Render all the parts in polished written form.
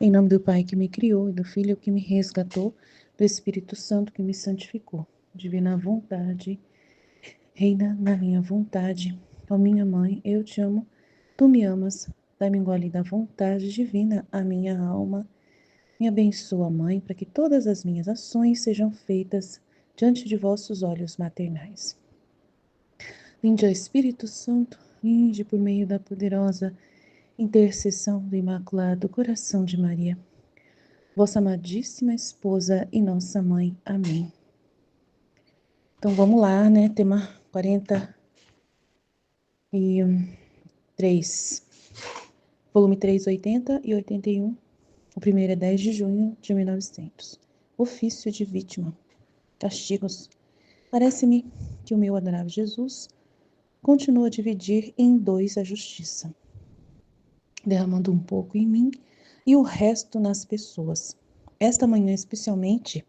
Em nome do Pai que me criou, e do Filho que me resgatou, do Espírito Santo que me santificou. Divina vontade, reina na minha vontade. Ó minha mãe, eu te amo, tu me amas. Dá-me um gole da vontade divina a minha alma. Me abençoa, Mãe, para que todas as minhas ações sejam feitas diante de vossos olhos maternais. Vinde, ó Espírito Santo, vinde por meio da poderosa intercessão do Imaculado Coração de Maria, vossa amadíssima esposa e nossa mãe. Amém. Então vamos lá, né? Tema 43, volume 3, 80 e 81. O primeiro é 10 de junho de 1900. Ofício de vítima. Castigos. Parece-me que o meu adorável Jesus continua a dividir em dois a justiça, derramando um pouco em mim e o resto nas pessoas. Esta manhã, especialmente,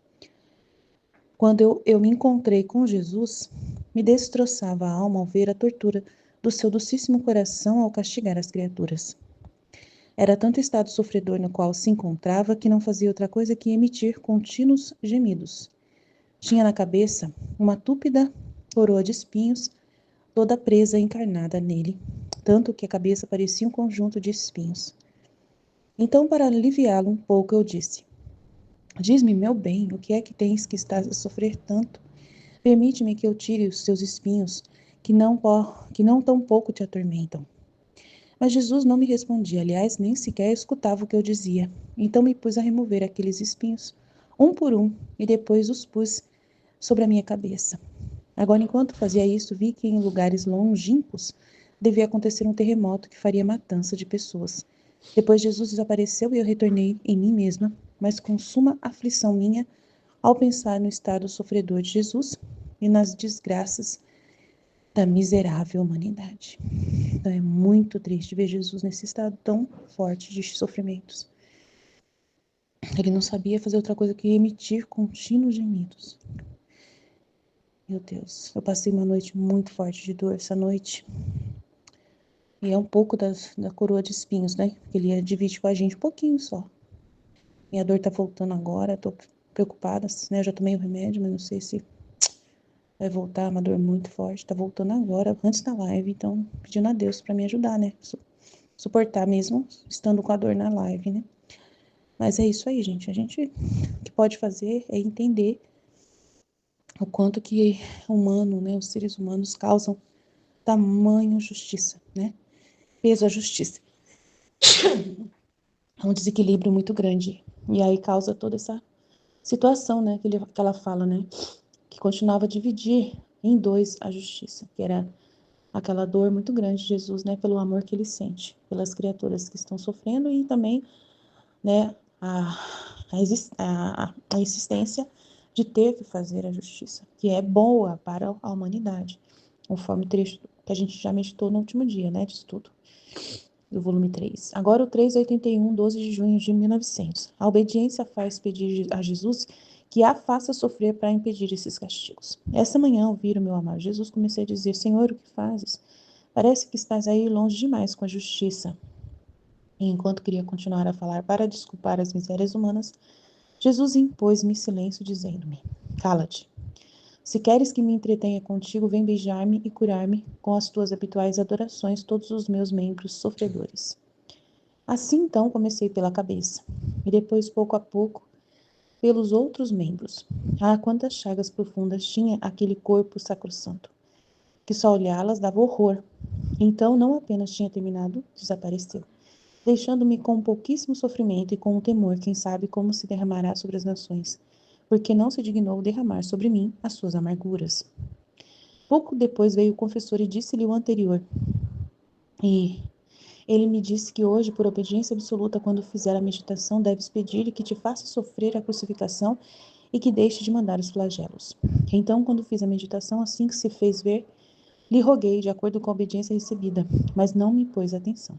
quando eu me encontrei com Jesus, me destroçava a alma ao ver a tortura do seu docíssimo coração ao castigar as criaturas. Era tanto estado sofredor no qual se encontrava que não fazia outra coisa que emitir contínuos gemidos. Tinha na cabeça uma túpida coroa de espinhos, toda presa e encarnada nele, tanto que a cabeça parecia um conjunto de espinhos. Então, para aliviá-lo um pouco, eu disse: diz-me, meu bem, o que é que tens que estás a sofrer tanto? Permite-me que eu tire os teus espinhos, que não tão pouco te atormentam. Mas Jesus não me respondia, aliás, nem sequer escutava o que eu dizia. Então me pus a remover aqueles espinhos, um por um, e depois os pus sobre a minha cabeça. Agora, enquanto fazia isso, vi que em lugares longínquos devia acontecer um terremoto que faria matança de pessoas. Depois Jesus desapareceu e eu retornei em mim mesma, mas com suma aflição minha, ao pensar no estado sofredor de Jesus e nas desgraças da miserável humanidade. Então é muito triste ver Jesus nesse estado tão forte de sofrimentos. Ele não sabia fazer outra coisa que emitir contínuos gemidos. Meu Deus, eu passei uma noite muito forte de dor essa noite. E é um pouco da coroa de espinhos, né? Porque ele divide com a gente um pouquinho só. Minha dor tá voltando agora, tô preocupada, né? Eu já tomei o remédio, mas não sei se vai voltar, uma dor muito forte. Tá voltando agora, antes da live, então pedindo a Deus pra me ajudar, né? Suportar mesmo estando com a dor na live, né? Mas é isso aí, gente. A gente o que pode fazer é entender o quanto que humano, né? Os seres humanos causam tamanho justiça, né? Peso à justiça. É um desequilíbrio muito grande. E aí causa toda essa situação, né? Que ela fala, né? Que continuava a dividir em dois a justiça, que era aquela dor muito grande de Jesus, né? Pelo amor que ele sente pelas criaturas que estão sofrendo e também, né? A insistência de ter que fazer a justiça, que é boa para a humanidade, conforme o trecho que a gente já meditou no último dia, né? De estudo. Do volume 3. Agora o 381, 12 de junho de 1900. A obediência faz pedir a Jesus que a faça sofrer para impedir esses castigos. Essa manhã, ao ouvir o meu amado Jesus, comecei a dizer: Senhor, o que fazes? Parece que estás aí longe demais com a justiça. E enquanto queria continuar a falar para desculpar as misérias humanas, Jesus impôs-me silêncio, dizendo-me: cala-te. Se queres que me entretenha contigo, vem beijar-me e curar-me com as tuas habituais adorações todos os meus membros sofredores. Assim, então, comecei pela cabeça, e depois, pouco a pouco, pelos outros membros. Ah, quantas chagas profundas tinha aquele corpo sacrossanto, que só olhá-las dava horror. Então, não apenas tinha terminado, desapareceu, deixando-me com pouquíssimo sofrimento e com um temor, quem sabe como se derramará sobre as nações, porque não se dignou derramar sobre mim as suas amarguras. Pouco depois veio o confessor e disse-lhe o anterior. E ele me disse que hoje, por obediência absoluta, quando fizer a meditação, deves pedir-lhe que te faça sofrer a crucificação e que deixe de mandar os flagelos. Então, quando fiz a meditação, assim que se fez ver, lhe roguei, de acordo com a obediência recebida, mas não me pôs atenção.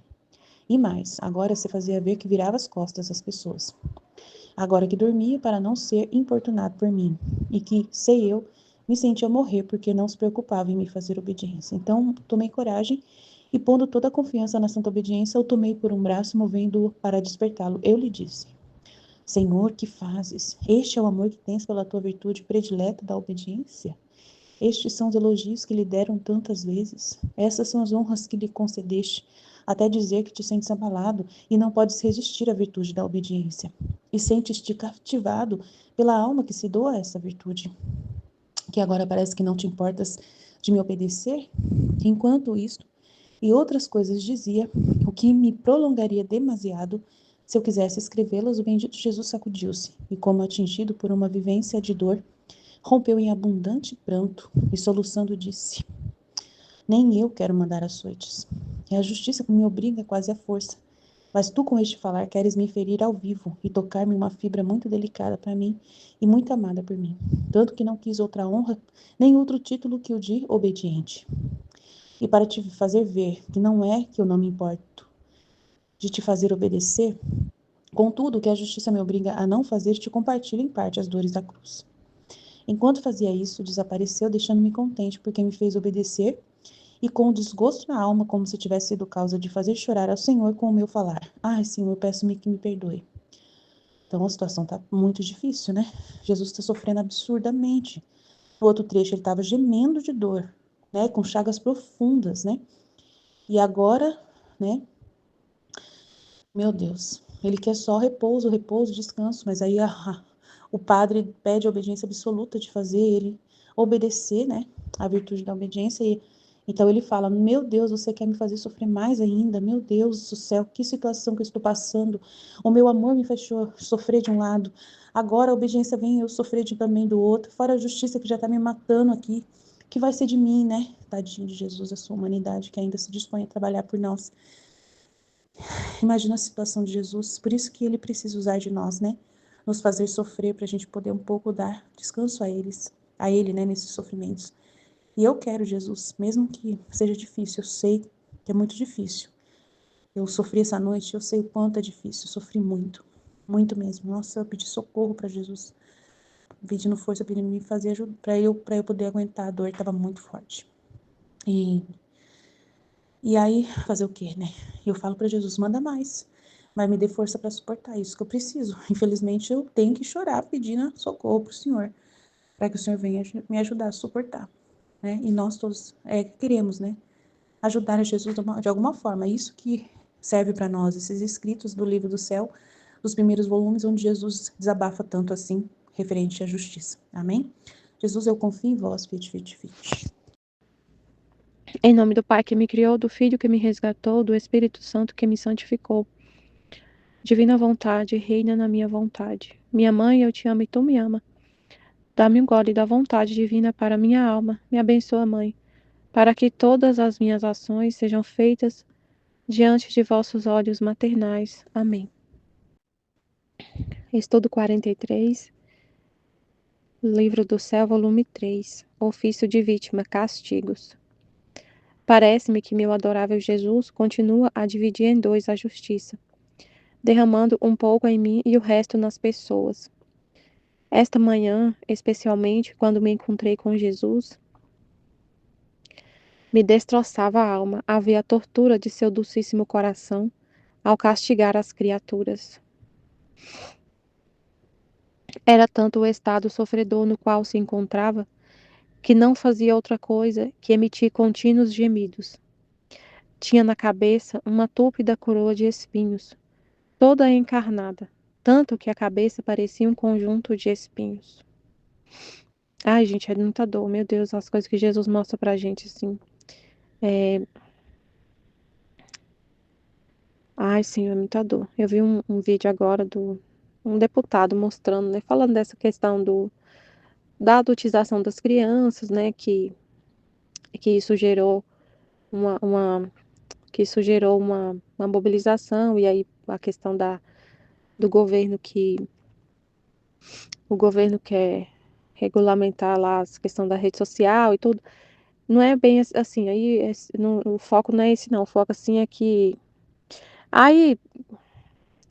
E mais, agora se fazia ver que virava as costas às pessoas. Agora que dormia para não ser importunado por mim, e que, sei eu, me sentia morrer porque não se preocupava em me fazer obediência. Então, tomei coragem E pondo toda a confiança na santa obediência, eu tomei por um braço, movendo-o para despertá-lo. Eu lhe disse: Senhor, que fazes? Este é o amor que tens pela tua virtude predileta da obediência? Estes são os elogios que lhe deram tantas vezes. Essas são as honras que lhe concedeste, até dizer que te sentes abalado e não podes resistir à virtude da obediência. E sentes-te cativado pela alma que se doa a essa virtude. Que agora parece que não te importas de me obedecer? Enquanto isto e outras coisas dizia, o que me prolongaria demasiado se eu quisesse escrevê-las, o bendito Jesus sacudiu-se, e como atingido por uma vivência de dor, rompeu em abundante pranto, e soluçando disse: Nem eu quero mandar açoites. É a justiça que me obriga quase à força. Mas tu com este falar queres me ferir ao vivo e tocar-me uma fibra muito delicada para mim e muito amada por mim. Tanto que não quis outra honra, nem outro título que o de obediente. E para te fazer ver que não é que eu não me importo de te fazer obedecer, contudo, que a justiça me obriga a não fazer, te compartilho em parte as dores da cruz. Enquanto fazia isso, desapareceu, deixando-me contente, porque me fez obedecer, e com o desgosto na alma, como se tivesse sido causa de fazer chorar ao Senhor com o meu falar. Ai, Senhor, peço-me que me perdoe. Então a situação está muito difícil, né? Jesus está sofrendo absurdamente. No outro trecho, ele estava gemendo de dor, né? Com chagas profundas, né? E agora, né? Meu Deus, ele quer só repouso, repouso, descanso, mas aí o padre pede a obediência absoluta de fazer ele obedecer, né? A virtude da obediência. E então ele fala: Meu Deus, você quer me fazer sofrer mais ainda? Meu Deus do céu, que situação que eu estou passando. O meu amor me fez sofrer de um lado. Agora a obediência vem eu sofrer também do outro. Fora a justiça que já está me matando aqui. Que vai ser de mim, né? Tadinho de Jesus, a sua humanidade que ainda se dispõe a trabalhar por nós. Imagina a situação de Jesus, por isso que ele precisa usar de nós, né? Nos fazer sofrer para a gente poder um pouco dar descanso a ele, né, nesses sofrimentos. E eu quero Jesus, mesmo que seja difícil, eu sei que é muito difícil. Eu sofri essa noite, eu sei o quanto é difícil, eu sofri muito, muito mesmo. Nossa, eu pedi socorro para Jesus, pedindo força para ele me fazer ajuda, para eu poder aguentar a dor, estava muito forte. E aí, fazer o quê, né? Eu falo para Jesus, manda mais, mas me dê força para suportar isso que eu preciso. Infelizmente, eu tenho que chorar pedindo socorro para o Senhor, para que o Senhor venha me ajudar a suportar, né? E nós todos queremos, né? Ajudar a Jesus de alguma forma. É isso que serve para nós, esses escritos do livro do céu, dos primeiros volumes, onde Jesus desabafa tanto assim, referente à justiça. Amém? Jesus, eu confio em vós, fit, fit, fit. Em nome do Pai que me criou, do Filho que me resgatou, do Espírito Santo que me santificou. Divina vontade, reina na minha vontade. Minha mãe, eu te amo e tu me ama. Dá-me um gole da vontade divina para minha alma. Me abençoa, Mãe, para que todas as minhas ações sejam feitas diante de vossos olhos maternais. Amém. Estudo 43, Livro do Céu, volume 3. Ofício de vítima, castigos. Parece-me que meu adorável Jesus continua a dividir em dois a justiça, derramando um pouco em mim e o resto nas pessoas. Esta manhã, especialmente quando me encontrei com Jesus, me destroçava a alma a ver a tortura de seu docíssimo coração ao castigar as criaturas. Era tanto o estado sofredor no qual se encontrava que não fazia outra coisa que emitir contínuos gemidos. Tinha na cabeça uma túpida coroa de espinhos, toda encarnada, tanto que a cabeça parecia um conjunto de espinhos. Ai, gente, é muita dor, meu Deus, as coisas que Jesus mostra pra gente, assim. Ai, Senhor, é muita dor. Eu vi um vídeo agora do um deputado mostrando, né, falando dessa questão da adultização das crianças, né, que isso gerou uma que isso gerou uma mobilização, e aí a questão do governo que o governo quer regulamentar lá a questão da rede social e tudo. Não é bem assim, aí o foco não é esse não, o foco assim é que aí,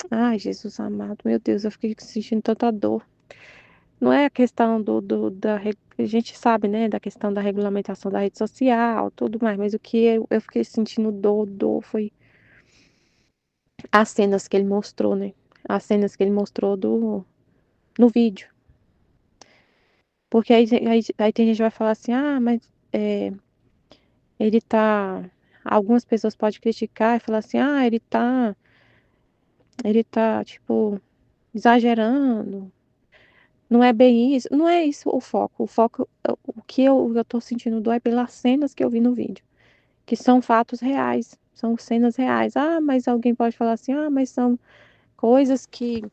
ai, Jesus amado, meu Deus, eu fiquei sentindo tanta dor. não é a questão a gente sabe, né, da questão da regulamentação da rede social, tudo mais, mas o que eu fiquei sentindo dor foi as cenas que ele mostrou, né? As cenas que ele mostrou no vídeo. Porque aí tem gente que vai falar assim, ah, mas é, ele tá. Algumas pessoas podem criticar e falar assim, ah, tipo, exagerando. Não é bem isso. Não é isso o foco. O foco, o que eu tô sentindo dor é pelas cenas que eu vi no vídeo, que são fatos reais, são cenas reais. Ah, mas alguém pode falar assim, ah, mas são coisas que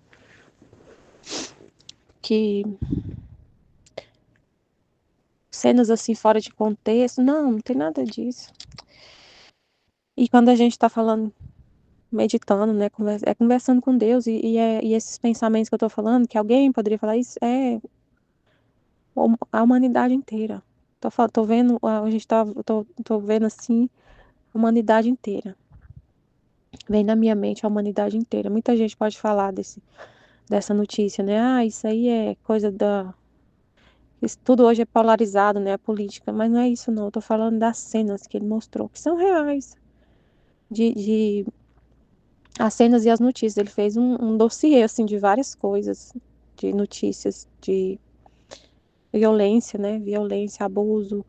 cenas assim fora de contexto. Não, não tem nada disso. E quando a gente está falando, meditando, né, conversando com Deus, e esses pensamentos que eu estou falando, que alguém poderia falar, isso é a humanidade inteira. Tô vendo, a gente tô vendo assim, a humanidade inteira. Vem na minha mente a humanidade inteira. Muita gente pode falar dessa notícia, né? Ah, isso aí é coisa da. Isso tudo hoje é polarizado, né? A política. Mas não é isso, não. Eu tô falando das cenas que ele mostrou, que são reais. De as cenas e as notícias. Ele fez um dossiê, assim, de várias coisas. De notícias de violência, né? Violência, abuso,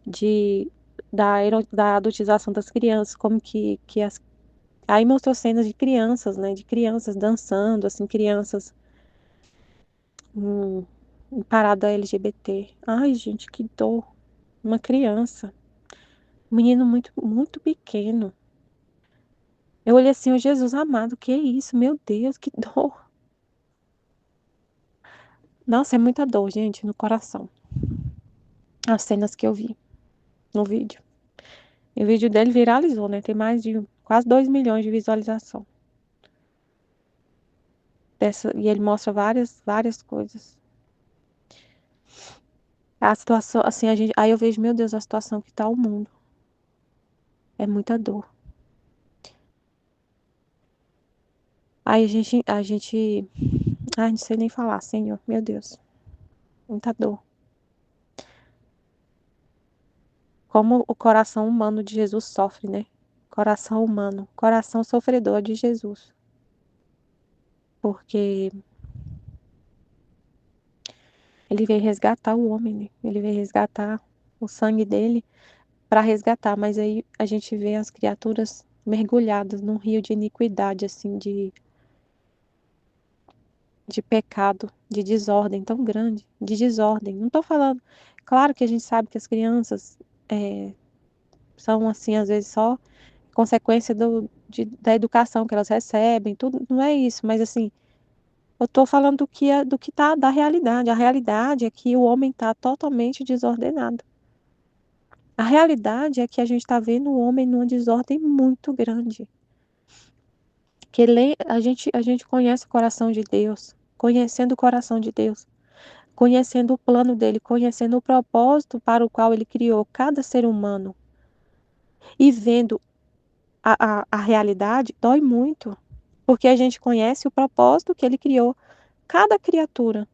de, da adultização das crianças, como que as. Aí mostrou cenas de crianças, né? De crianças dançando, assim, crianças em, em parada LGBT. Ai, gente, que dor. Uma criança. Um menino muito, muito pequeno. Eu olhei assim, ô Jesus amado, que é isso? Meu Deus, que dor. Nossa, é muita dor, gente, no coração. As cenas que eu vi no vídeo. E o vídeo dele viralizou, né? Tem mais de quase 2 milhões de visualização. E ele mostra várias coisas. A situação, assim, aí eu vejo, meu Deus, a situação que tá o mundo. É muita dor. Aí ai, não sei nem falar, Senhor, meu Deus. Muita dor. Como o coração humano de Jesus sofre, né? Coração humano, coração sofredor de Jesus. Porque ele veio resgatar o homem, né? Ele veio resgatar o sangue dele para resgatar, mas aí a gente vê as criaturas mergulhadas num rio de iniquidade, assim, de pecado, de desordem tão grande, de desordem. Não estou falando, claro que a gente sabe que as crianças são, assim, às vezes só consequência da educação que elas recebem, tudo, não é isso, mas assim, eu estou falando do que tá da realidade. A realidade é que o homem está totalmente desordenado. A realidade é que a gente está vendo o homem numa desordem muito grande. Que a gente conhece o coração de Deus, conhecendo o coração de Deus, conhecendo o plano dele, conhecendo o propósito para o qual ele criou cada ser humano e vendo a realidade, dói muito. Porque a gente conhece o propósito que ele criou cada criatura.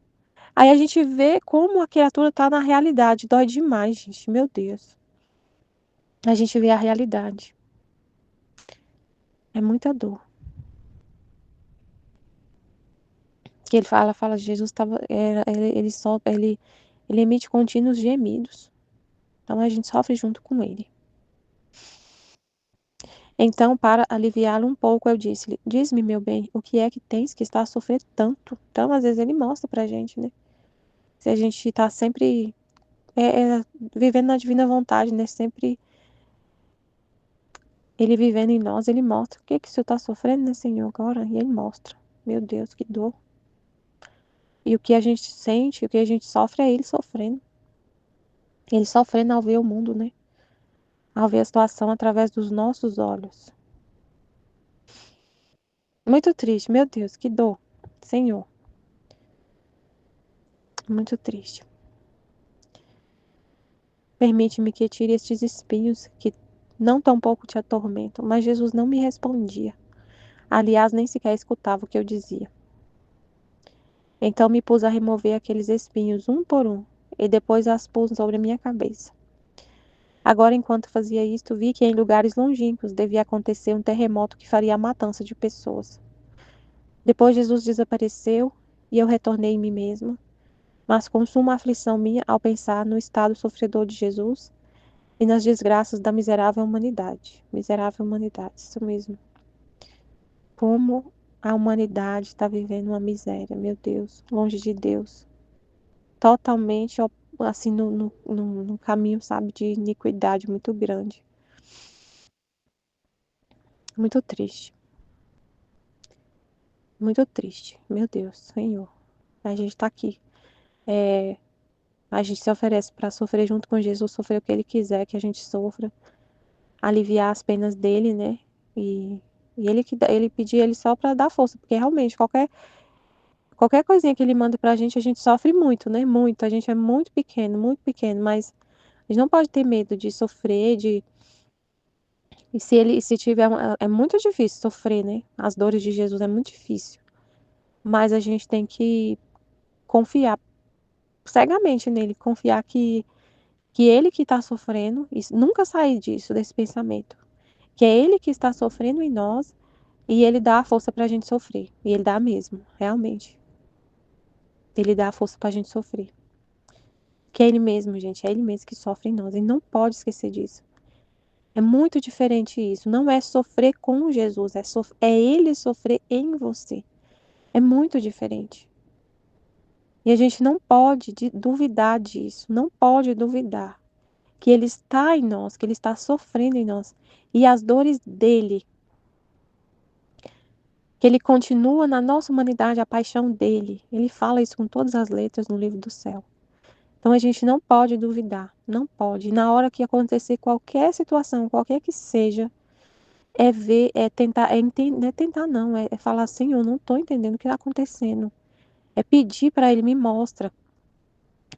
Aí a gente vê como a criatura está na realidade. Dói demais, gente. Meu Deus. A gente vê a realidade. É muita dor. Que ele fala, Jesus estava, ele emite contínuos gemidos. Então a gente sofre junto com ele. Então, para aliviá-lo um pouco, eu disse-lhe: Diz-me, meu bem, o que é que tens que está a sofrer tanto? Então, às vezes ele mostra pra gente, né? Se a gente está sempre vivendo na divina vontade, né? Sempre ele vivendo em nós, ele mostra. O que que o Senhor está sofrendo, né, Senhor, agora? E ele mostra. Meu Deus, que dor. E o que a gente sente, o que a gente sofre é ele sofrendo. Ele sofrendo ao ver o mundo, né? Ao ver a situação através dos nossos olhos. Muito triste, meu Deus, que dor. Senhor, muito triste. Permite-me que tire estes espinhos que não tão pouco te atormentam. Mas Jesus não me respondia. Aliás, nem sequer escutava o que eu dizia. Então me pus a remover aqueles espinhos um por um, e depois as pus sobre a minha cabeça. Agora, enquanto fazia isto, vi que em lugares longínquos devia acontecer um terremoto que faria a matança de pessoas. Depois Jesus desapareceu e eu retornei em mim mesma, mas com suma aflição minha ao pensar no estado sofredor de Jesus e nas desgraças da miserável humanidade. Miserável humanidade, isso mesmo. Como a humanidade está vivendo uma miséria, meu Deus, longe de Deus. Totalmente, assim, no caminho, sabe, de iniquidade muito grande. Muito triste. Muito triste. Meu Deus, Senhor. A gente está aqui. A gente se oferece para sofrer junto com Jesus, sofrer o que Ele quiser que a gente sofra, aliviar as penas dele, né? E, ele pedir ele só para dar força, porque realmente qualquer coisinha que ele manda pra gente, a gente sofre muito, né? Muito. A gente é muito pequeno, mas a gente não pode ter medo de sofrer, de e se tiver é muito difícil sofrer, né? As dores de Jesus é muito difícil, mas a gente tem que confiar cegamente nele, confiar que ele que está sofrendo, e nunca sair disso, desse pensamento, que é ele que está sofrendo em nós e ele dá a força para a gente sofrer. E ele dá mesmo, realmente. Ele dá a força para a gente sofrer. Que é ele mesmo, gente, é ele mesmo que sofre em nós. E não pode esquecer disso. É muito diferente isso. Não é sofrer com Jesus, é ele sofrer em você. É muito diferente. E a gente não pode duvidar disso. Não pode duvidar que ele está em nós, que ele está sofrendo em nós. E as dores dele, que ele continua na nossa humanidade, a paixão dele. Ele fala isso com todas as letras no livro do céu. Então a gente não pode duvidar, não pode. Na hora que acontecer qualquer situação, qualquer que seja, é ver, é tentar, não é tentar não, é falar assim, eu não estou entendendo o que está acontecendo. É pedir para ele me mostra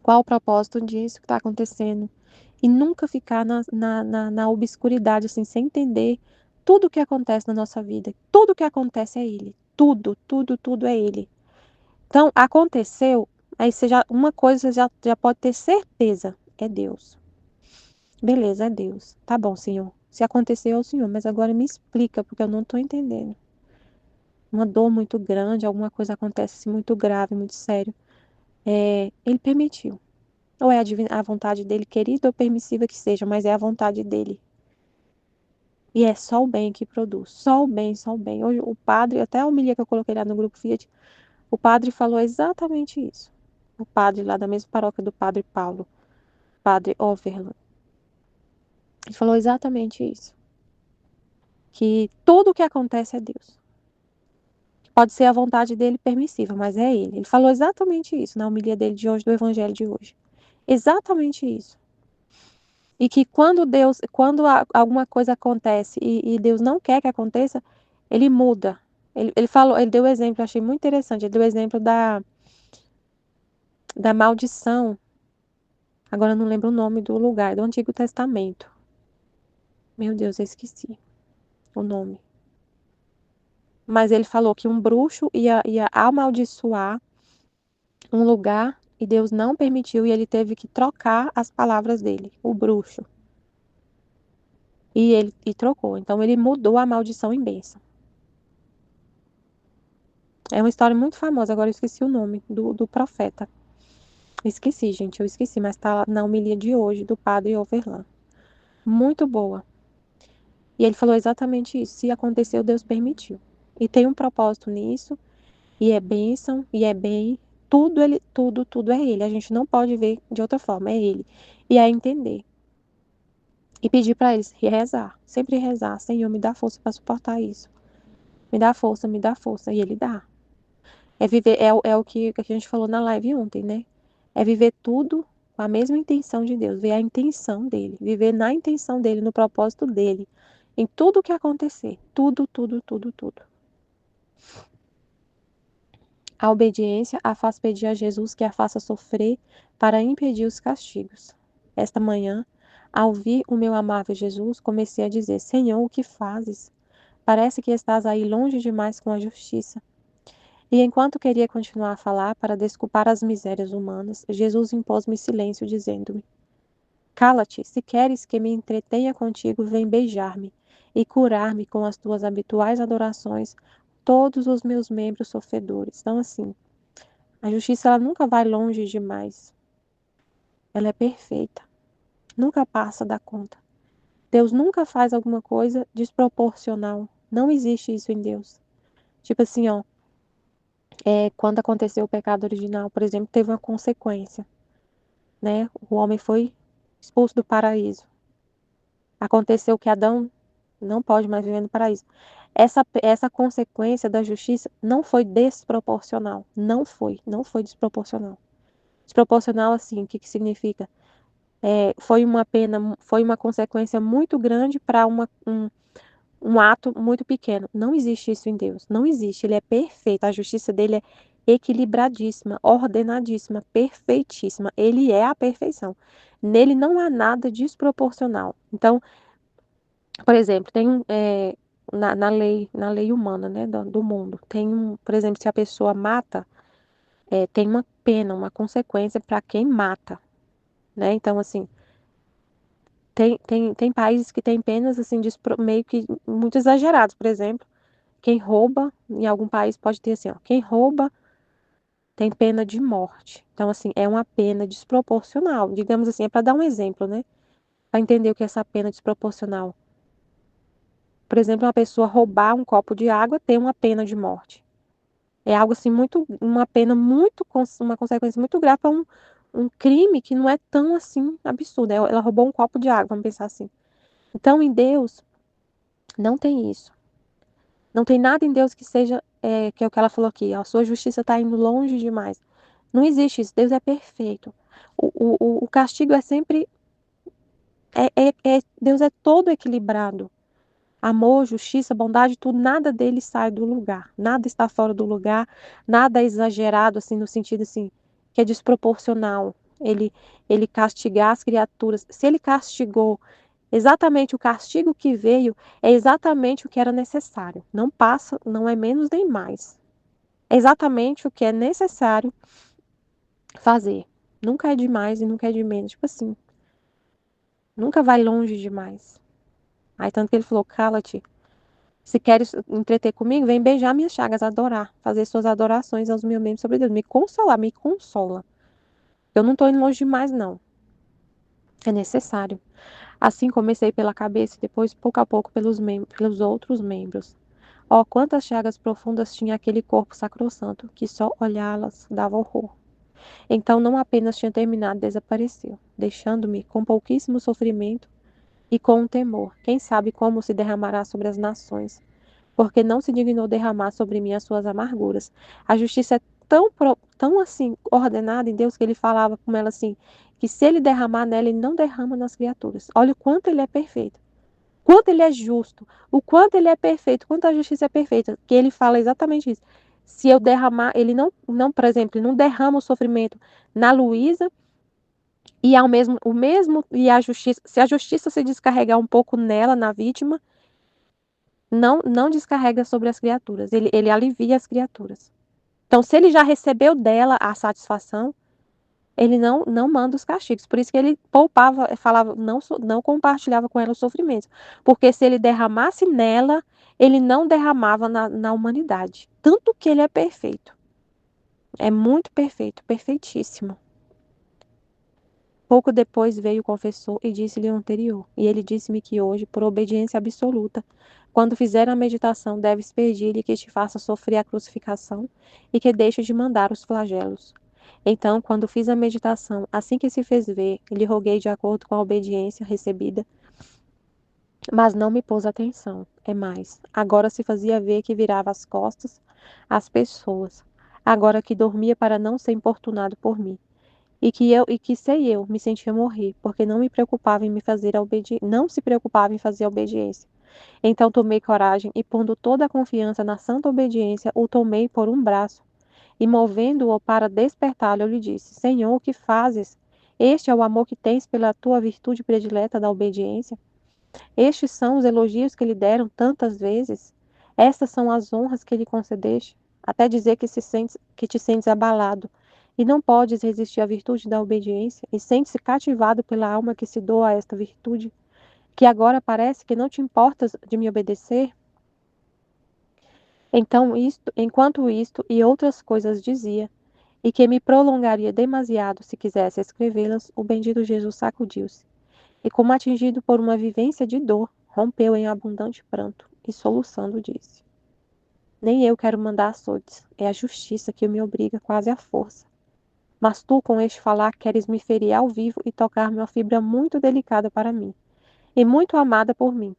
qual o propósito disso que está acontecendo. E nunca ficar na obscuridade, assim, sem entender tudo o que acontece na nossa vida. Tudo o que acontece é ele. Tudo, tudo, tudo é ele. Então, aconteceu, aí você já, uma coisa você já pode ter certeza, é Deus. Beleza, é Deus. Tá bom, Senhor. Se aconteceu, é o Senhor, mas agora me explica, porque eu não estou entendendo. Uma dor muito grande, alguma coisa acontece assim, muito grave, muito sério. Ele permitiu. Ou é a vontade dele, querida ou permissiva que seja, mas é a vontade dele. E é só o bem que produz. Só o bem, só o bem. Hoje o padre, até a homilia que eu coloquei lá no grupo Fiat, o padre falou exatamente isso. O padre lá da mesma paróquia do padre Paulo, padre Overland. Ele falou exatamente isso. Que tudo o que acontece é Deus. Pode ser a vontade dele permissiva, mas é ele. Ele falou exatamente isso na homilia dele de hoje, do evangelho de hoje. Exatamente isso. E que quando alguma coisa acontece e Deus não quer que aconteça, ele muda. Ele falou, ele deu exemplo, eu achei muito interessante. Ele deu exemplo da maldição. Agora eu não lembro o nome do lugar, do Antigo Testamento. Meu Deus, eu esqueci o nome. Mas ele falou que um bruxo ia amaldiçoar um lugar e Deus não permitiu e ele teve que trocar as palavras dele, o bruxo. E trocou. Então ele mudou a maldição em bênção. É uma história muito famosa, agora eu esqueci o nome do profeta. Esqueci, gente, eu esqueci, mas tá na homilia de hoje do padre Overlan. Muito boa. E ele falou exatamente isso. Se aconteceu, Deus permitiu. E tem um propósito nisso, e é bênção, e é bem. Tudo é ele. A gente não pode ver de outra forma, é ele. E é entender. E pedir para eles e rezar. Sempre rezar. Senhor, me dá força para suportar isso. Me dá força, me dá força. E ele dá. É viver, é o que a gente falou na live ontem, né? É viver tudo com a mesma intenção de Deus, ver a intenção dele, viver na intenção dele, no propósito dele, em tudo que acontecer. Tudo, tudo, tudo, tudo. A obediência a faz pedir a Jesus que a faça sofrer para impedir os castigos. Esta manhã, ao ouvir o meu amável Jesus, comecei a dizer: Senhor, o que fazes? Parece que estás aí longe demais com a justiça. E enquanto queria continuar a falar para desculpar as misérias humanas, Jesus impôs-me silêncio, dizendo-me: Cala-te, se queres que me entretenha contigo, vem beijar-me e curar-me com as tuas habituais adorações todos os meus membros sofredores. Então, assim, a justiça ela nunca vai longe demais. Ela é perfeita, nunca passa da conta. Deus nunca faz alguma coisa desproporcional. Não existe isso em Deus. Tipo assim, ó, quando aconteceu o pecado original, por exemplo, teve uma consequência, né? O homem foi expulso do paraíso. Aconteceu que Adão não pode mais viver no paraíso. Essa consequência da justiça não foi desproporcional. Não foi desproporcional. Desproporcional, assim, o que significa? Foi uma pena, foi uma consequência muito grande para um ato muito pequeno. Não existe isso em Deus. Não existe. Ele é perfeito. A justiça dele é equilibradíssima, ordenadíssima, perfeitíssima. Ele é a perfeição. Nele não há nada desproporcional. Então, por exemplo, na lei humana, né, do mundo, por exemplo, se a pessoa mata, tem uma pena, uma consequência para quem mata, né? Então, assim, tem países que têm penas, assim, meio que muito exageradas. Por exemplo, quem rouba, em algum país pode ter assim, ó, quem rouba tem pena de morte. Então, assim, é uma pena desproporcional. Digamos assim, é para dar um exemplo, né? Para entender o que é essa pena desproporcional. Por exemplo, uma pessoa roubar um copo de água tem uma pena de morte. É algo assim uma pena muito, uma consequência muito grave para um crime que não é tão assim absurdo. Ela roubou um copo de água, vamos pensar assim. Então, em Deus, não tem isso. Não tem nada em Deus que seja, que é o que ela falou aqui, ó, a sua justiça está indo longe demais. Não existe isso, Deus é perfeito. O castigo é sempre, Deus é todo equilibrado. Amor, justiça, bondade, tudo, nada dele sai do lugar. Nada está fora do lugar, nada é exagerado, assim, no sentido, assim, que é desproporcional. Ele castigar as criaturas. Se ele castigou exatamente o castigo que veio, é exatamente o que era necessário. Não passa, não é menos nem mais. É exatamente o que é necessário fazer. Nunca é demais e nunca é de menos. Tipo assim, nunca vai longe demais. Aí tanto que ele falou, cala-te. Se queres entreter comigo, vem beijar minhas chagas, adorar, fazer suas adorações aos meus membros sobre Deus, me consolar, me consola. Eu não estou indo longe demais, não. É necessário. Assim comecei pela cabeça e depois, pouco a pouco, pelos outros membros. Oh, quantas chagas profundas tinha aquele corpo sacrossanto, que só olhá-las dava horror. Então não apenas tinha terminado, desapareceu, deixando-me com pouquíssimo sofrimento e com um temor. Quem sabe como se derramará sobre as nações, porque não se dignou derramar sobre mim as suas amarguras. A justiça é tão assim ordenada em Deus que ele falava com ela assim, que se ele derramar nela, ele não derrama nas criaturas. Olha o quanto ele é perfeito, quanto ele é justo, o quanto ele é perfeito, quanto a justiça é perfeita, que ele fala exatamente isso. Se eu derramar, ele não, por exemplo, ele não derrama o sofrimento na Luísa e e a justiça, se a justiça se descarregar um pouco nela, na vítima, não descarrega sobre as criaturas, ele alivia as criaturas. Então, se ele já recebeu dela a satisfação, ele não manda os castigos. Por isso que ele poupava, falava, não compartilhava com ela os sofrimentos. Porque se ele derramasse nela, ele não derramava na humanidade. Tanto que ele é perfeito. É muito perfeito, perfeitíssimo. Pouco depois veio o confessor e disse-lhe o anterior. E ele disse-me que hoje, por obediência absoluta, quando fizer a meditação, deves pedir-lhe que te faça sofrer a crucificação e que deixe de mandar os flagelos. Então, quando fiz a meditação, assim que se fez ver, lhe roguei de acordo com a obediência recebida, mas não me pôs atenção. É mais, agora se fazia ver que virava as costas às pessoas, agora que dormia para não ser importunado por mim. E que sei eu me sentia morrer, porque não me preocupava em me fazer a obediência, não se preocupava em fazer a obediência. Então tomei coragem e, pondo toda a confiança na santa obediência, o tomei por um braço e, movendo-o para despertá-lo, eu lhe disse: Senhor, o que fazes? Este é o amor que tens pela tua virtude predileta da obediência? Estes são os elogios que lhe deram tantas vezes? Estas são as honras que lhe concedeste? até dizer que te sentes abalado e não podes resistir à virtude da obediência e sentes-se cativado pela alma que se doa a esta virtude, que agora parece que não te importas de me obedecer? Então, enquanto isto e outras coisas dizia, e que me prolongaria demasiado se quisesse escrevê-las, o bendito Jesus sacudiu-se, e como atingido por uma vivência de dor, rompeu em abundante pranto, e soluçando disse: Nem eu quero mandar açoites, é a justiça que me obriga quase à força. Mas tu, com este falar, queres me ferir ao vivo e tocar-me uma fibra muito delicada para mim, e muito amada por mim,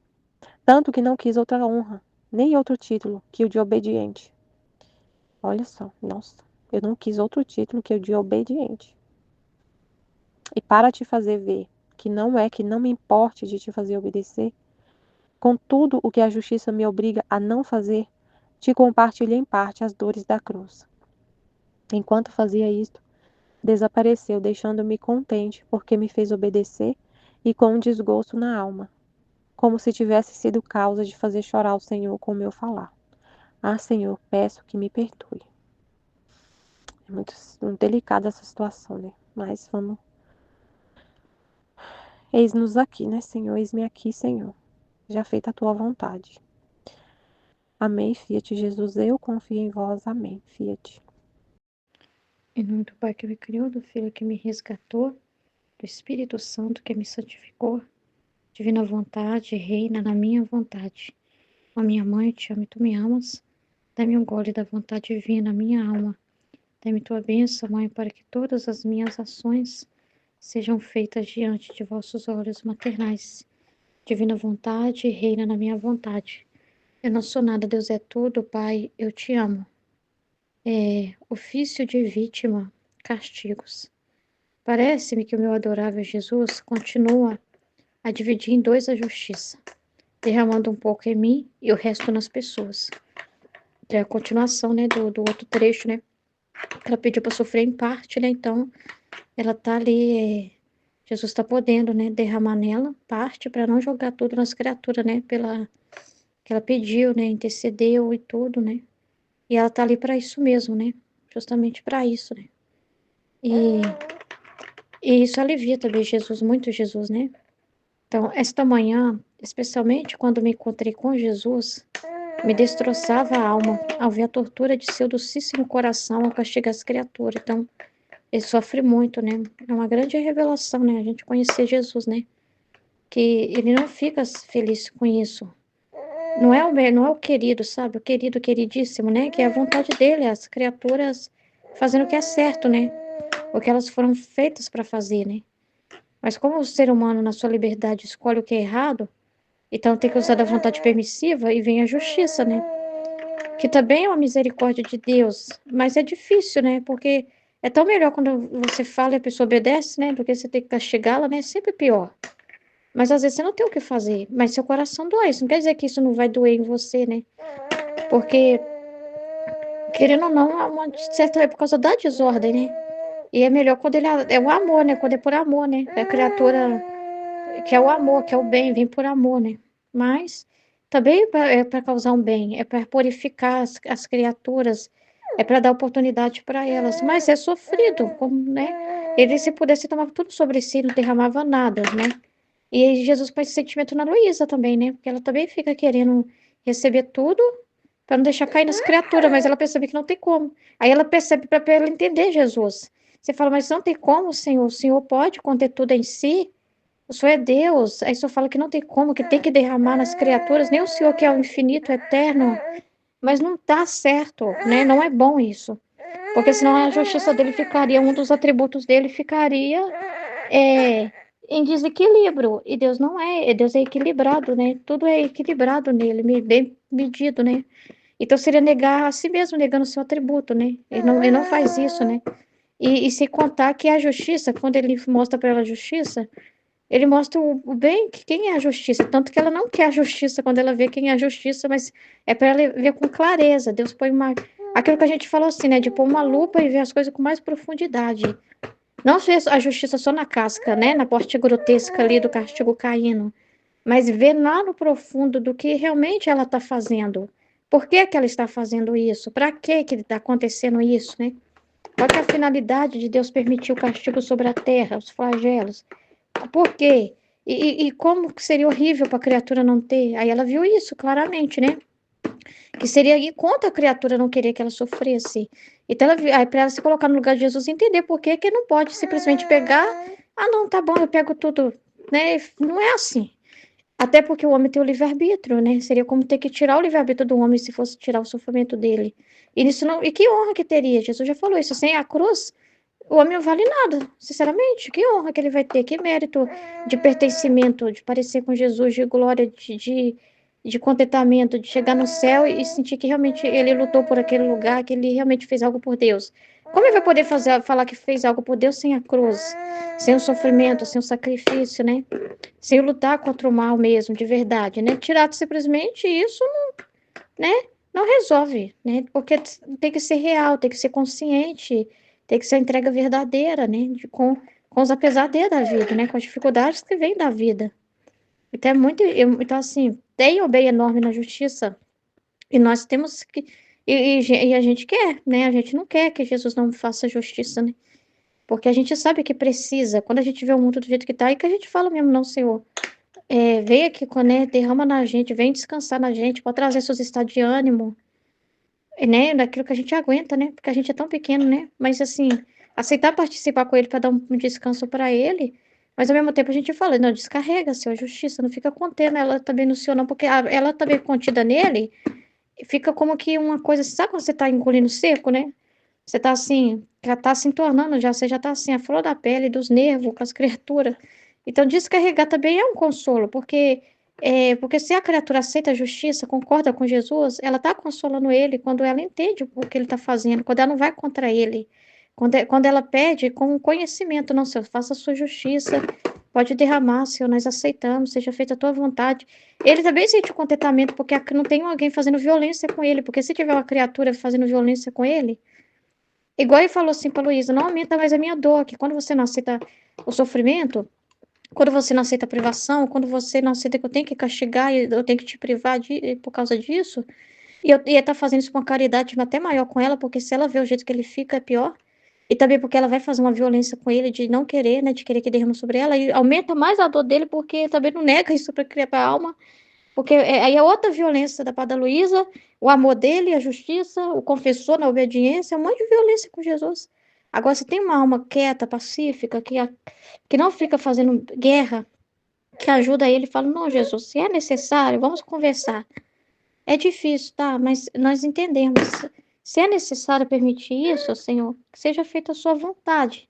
tanto que não quis outra honra, nem outro título que o de obediente. Olha só, nossa, eu não quis outro título que o de obediente. E para te fazer ver que não me importe de te fazer obedecer, com tudo o que a justiça me obriga a não fazer, te compartilhei em parte as dores da cruz. Enquanto fazia isto, desapareceu, deixando-me contente, porque me fez obedecer e com um desgosto na alma, como se tivesse sido causa de fazer chorar o Senhor com o meu falar. Ah, Senhor, peço que me perdoe. É muito delicada essa situação, né? Mas vamos. Eis-nos aqui, né, Senhor? Eis-me aqui, Senhor. Já feita a tua vontade. Amém, Fiat Jesus, eu confio em vós. Amém, Fiat. Em nome do Pai que me criou, do Filho que me resgatou, do Espírito Santo que me santificou, divina vontade, reina na minha vontade. Ó minha mãe, eu te amo e tu me amas. Dá-me um gole da vontade divina na minha alma. Dá-me tua bênção, Mãe, para que todas as minhas ações sejam feitas diante de vossos olhos maternais. Divina vontade, reina na minha vontade. Eu não sou nada, Deus é tudo, Pai, eu te amo. Ofício de vítima, castigos. Parece-me que o meu adorável Jesus continua a dividir em dois a justiça, derramando um pouco em mim e o resto nas pessoas. É a continuação, né, do outro trecho, né? Ela pediu para sofrer em parte, né? Então, ela tá ali, Jesus está podendo, né, derramar nela parte para não jogar tudo nas criaturas, né? Que ela pediu, né, intercedeu e tudo, né? E ela tá ali para isso mesmo, né? Justamente para isso, né? E isso alivia também Jesus, muito Jesus, né? Então, esta manhã, especialmente quando me encontrei com Jesus, me destroçava a alma ao ver a tortura de seu docíssimo coração ao castigar as criaturas. Então, ele sofre muito, né? É uma grande revelação, né? A gente conhecer Jesus, né? Que ele não fica feliz com isso. Não é o querido, sabe? O querido, queridíssimo, né? Que é a vontade dele, as criaturas fazendo o que é certo, né? O que elas foram feitas para fazer, né? Mas como o ser humano, na sua liberdade, escolhe o que é errado, então tem que usar da vontade permissiva e vem a justiça, né? Que também é uma misericórdia de Deus, mas é difícil, né? Porque é tão melhor quando você fala e a pessoa obedece, né? Do que você ter que castigá-la, né? É sempre pior. Mas às vezes você não tem o que fazer, mas seu coração dói. Isso não quer dizer que isso não vai doer em você, né? Porque, querendo ou não, é por causa da desordem, né? E é melhor quando ele é o amor, né? Quando é por amor, né? É a criatura que é o amor, que é o bem, vem por amor, né? Mas também é para causar um bem, é para purificar as criaturas, é para dar oportunidade para elas. Mas é sofrido, como, né? Ele, se pudesse, tomava tudo sobre si, não derramava nada, né? E aí Jesus põe esse sentimento na Luísa também, né? Porque ela também fica querendo receber tudo para não deixar cair nas criaturas, mas ela percebe que não tem como. Aí ela percebe para ela entender Jesus. Você fala, mas não tem como, Senhor. O Senhor pode conter tudo em si? O Senhor é Deus. Aí o Senhor fala que não tem como, que tem que derramar nas criaturas, nem o Senhor que é o infinito, eterno. Mas não dá certo, né? Não é bom isso. Porque senão a justiça dele ficaria, um dos atributos dele ficaria em desequilíbrio. E Deus não é, Deus é equilibrado, né? Tudo é equilibrado nele, bem medido, né? Então seria negar a si mesmo, negando o seu atributo, né? Ele não faz isso, né? E se contar que a justiça, quando ele mostra para ela a justiça, ele mostra o bem, quem é a justiça. Tanto que ela não quer a justiça quando ela vê quem é a justiça, mas é para ela ver com clareza. Deus põe uma. Aquilo que a gente falou assim, né? De pôr uma lupa e ver as coisas com mais profundidade. Não ver a justiça só na casca, né? Na parte grotesca ali do castigo caindo. Mas ver lá no profundo do que realmente ela está fazendo. Por que que ela está fazendo isso? Para que está acontecendo isso, né? Qual que é a finalidade de Deus permitir o castigo sobre a terra, os flagelos? Por quê? E como que seria horrível para a criatura não ter? Aí ela viu isso claramente, né? Que seria ir contra a criatura não querer que ela sofresse. Então, aí para ela se colocar no lugar de Jesus e entender por que que não pode simplesmente pegar, não, tá bom, eu pego tudo, né? Não é assim. Até porque o homem tem o livre-arbítrio, né? Seria como ter que tirar o livre-arbítrio do homem se fosse tirar o sofrimento dele. E isso não, e que honra que teria? Jesus já falou isso, sem a cruz, o homem não vale nada, sinceramente. Que honra que ele vai ter, que mérito de pertencimento, de parecer com Jesus, de glória, de contentamento, de chegar no céu e sentir que realmente ele lutou por aquele lugar, que ele realmente fez algo por Deus. Como ele vai poder falar que fez algo por Deus sem a cruz, sem o sofrimento, sem o sacrifício, né? Sem lutar contra o mal mesmo, de verdade, né? Tirar simplesmente isso, né? Não resolve, né? Porque tem que ser real, tem que ser consciente, tem que ser a entrega verdadeira, né? Com os apesares da vida, né? Com as dificuldades que vêm da vida. Então, então assim, tem um bem enorme na justiça e nós temos que. E a gente quer, né? A gente não quer que Jesus não faça justiça, né? Porque a gente sabe que precisa. Quando a gente vê o mundo do jeito que tá, aí que a gente fala mesmo, não, Senhor. Vem aqui, né? Derrama na gente, vem descansar na gente, pode trazer seus estados de ânimo, né? Daquilo que a gente aguenta, né? Porque a gente é tão pequeno, né? Mas assim, aceitar participar com ele para dar um descanso para ele. Mas ao mesmo tempo a gente fala, não, descarrega, Senhor, justiça, não fica contendo ela também no Senhor, não, porque ela também contida nele, fica como que uma coisa, sabe quando você tá engolindo seco, né? Você tá assim, já tá se entornando, você já tá assim, a flor da pele, dos nervos, com as criaturas. Então, descarregar também é um consolo, porque se a criatura aceita a justiça, concorda com Jesus, ela tá consolando ele quando ela entende o que ele tá fazendo, quando ela não vai contra ele. Quando ela pede com conhecimento, não, Senhor, faça a sua justiça, pode derramar, Senhor, nós aceitamos, seja feita a tua vontade. Ele também sente o contentamento, porque não tem alguém fazendo violência com ele, porque se tiver uma criatura fazendo violência com ele, igual ele falou assim para Luísa, não aumenta mais a minha dor, que quando você não aceita o sofrimento, quando você não aceita a privação, quando você não aceita que eu tenho que castigar e eu tenho que te privar por causa disso, e eu ia estar fazendo isso com uma caridade até maior com ela, porque se ela vê o jeito que ele fica, é pior. E também porque ela vai fazer uma violência com ele de não querer, né, de querer que derrama sobre ela, e aumenta mais a dor dele, porque também não nega isso para criar a alma, porque aí é outra violência da parte da Luísa, o amor dele, a justiça, o confessor na obediência, um monte de violência com Jesus. Agora, se tem uma alma quieta, pacífica, que não fica fazendo guerra, que ajuda ele, fala, não, Jesus, se é necessário, vamos conversar. É difícil, tá? Mas nós entendemos. Se é necessário permitir isso, Senhor, que seja feita a sua vontade.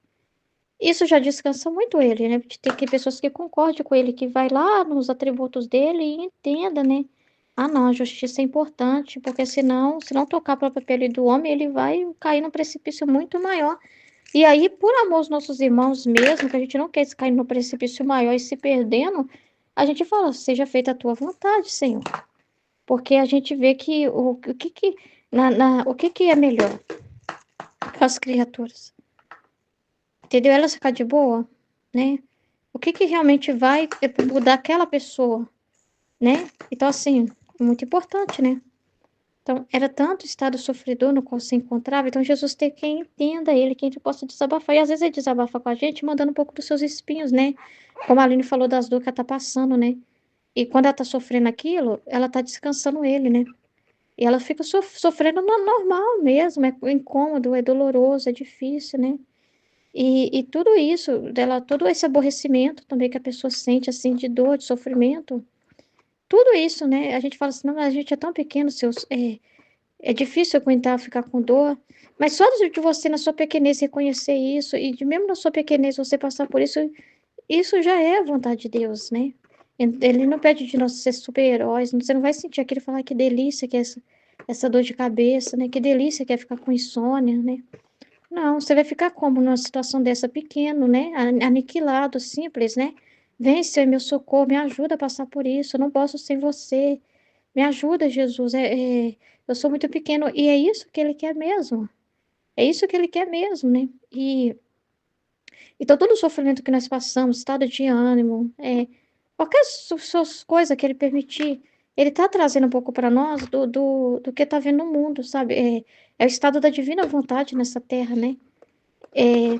Isso já descansa muito ele, né? De ter que pessoas que concordem com ele, que vai lá nos atributos dele e entenda, né? Ah, não, a justiça é importante, porque senão, se não tocar a própria pele do homem, ele vai cair num precipício muito maior. E aí, por amor aos nossos irmãos mesmo, que a gente não quer cair no precipício maior e se perdendo, a gente fala, seja feita a tua vontade, Senhor. Porque a gente vê que o que que é melhor para as criaturas? Entendeu? Ela ficar de boa, né? O que que realmente vai mudar aquela pessoa, né? Então, assim, é muito importante, né? Então, era tanto o estado sofredor no qual se encontrava, então Jesus tem quem entenda ele, quem possa desabafar. E às vezes ele desabafa com a gente, mandando um pouco dos seus espinhos, né? Como a Aline falou das dores que ela tá passando, né? E quando ela tá sofrendo aquilo, ela tá descansando ele, né? E ela fica sofrendo no normal mesmo, é incômodo, é doloroso, é difícil, né? E tudo isso, dela, todo esse aborrecimento também que a pessoa sente, assim, de dor, de sofrimento, tudo isso, né? A gente fala assim, não, a gente é tão pequeno, é difícil aguentar ficar com dor, mas só de você, na sua pequenez, reconhecer isso, e de mesmo na sua pequenez você passar por isso, isso já é a vontade de Deus, né? Ele não pede de nós ser super-heróis, você não vai sentir aquilo e falar que delícia que é essa dor de cabeça, né? Que delícia que é ficar com insônia, né? Não, você vai ficar como numa situação dessa pequeno, né? Aniquilado, simples, né? Vem, Senhor, meu socorro, me ajuda a passar por isso, eu não posso sem você. Me ajuda, Jesus, eu sou muito pequeno, e é isso que ele quer mesmo. É isso que ele quer mesmo, né? Então, todo o sofrimento que nós passamos, estado de ânimo, qualquer coisa que ele permitir, ele está trazendo um pouco para nós do que está vendo no mundo, sabe? É o estado da divina vontade nessa terra, né?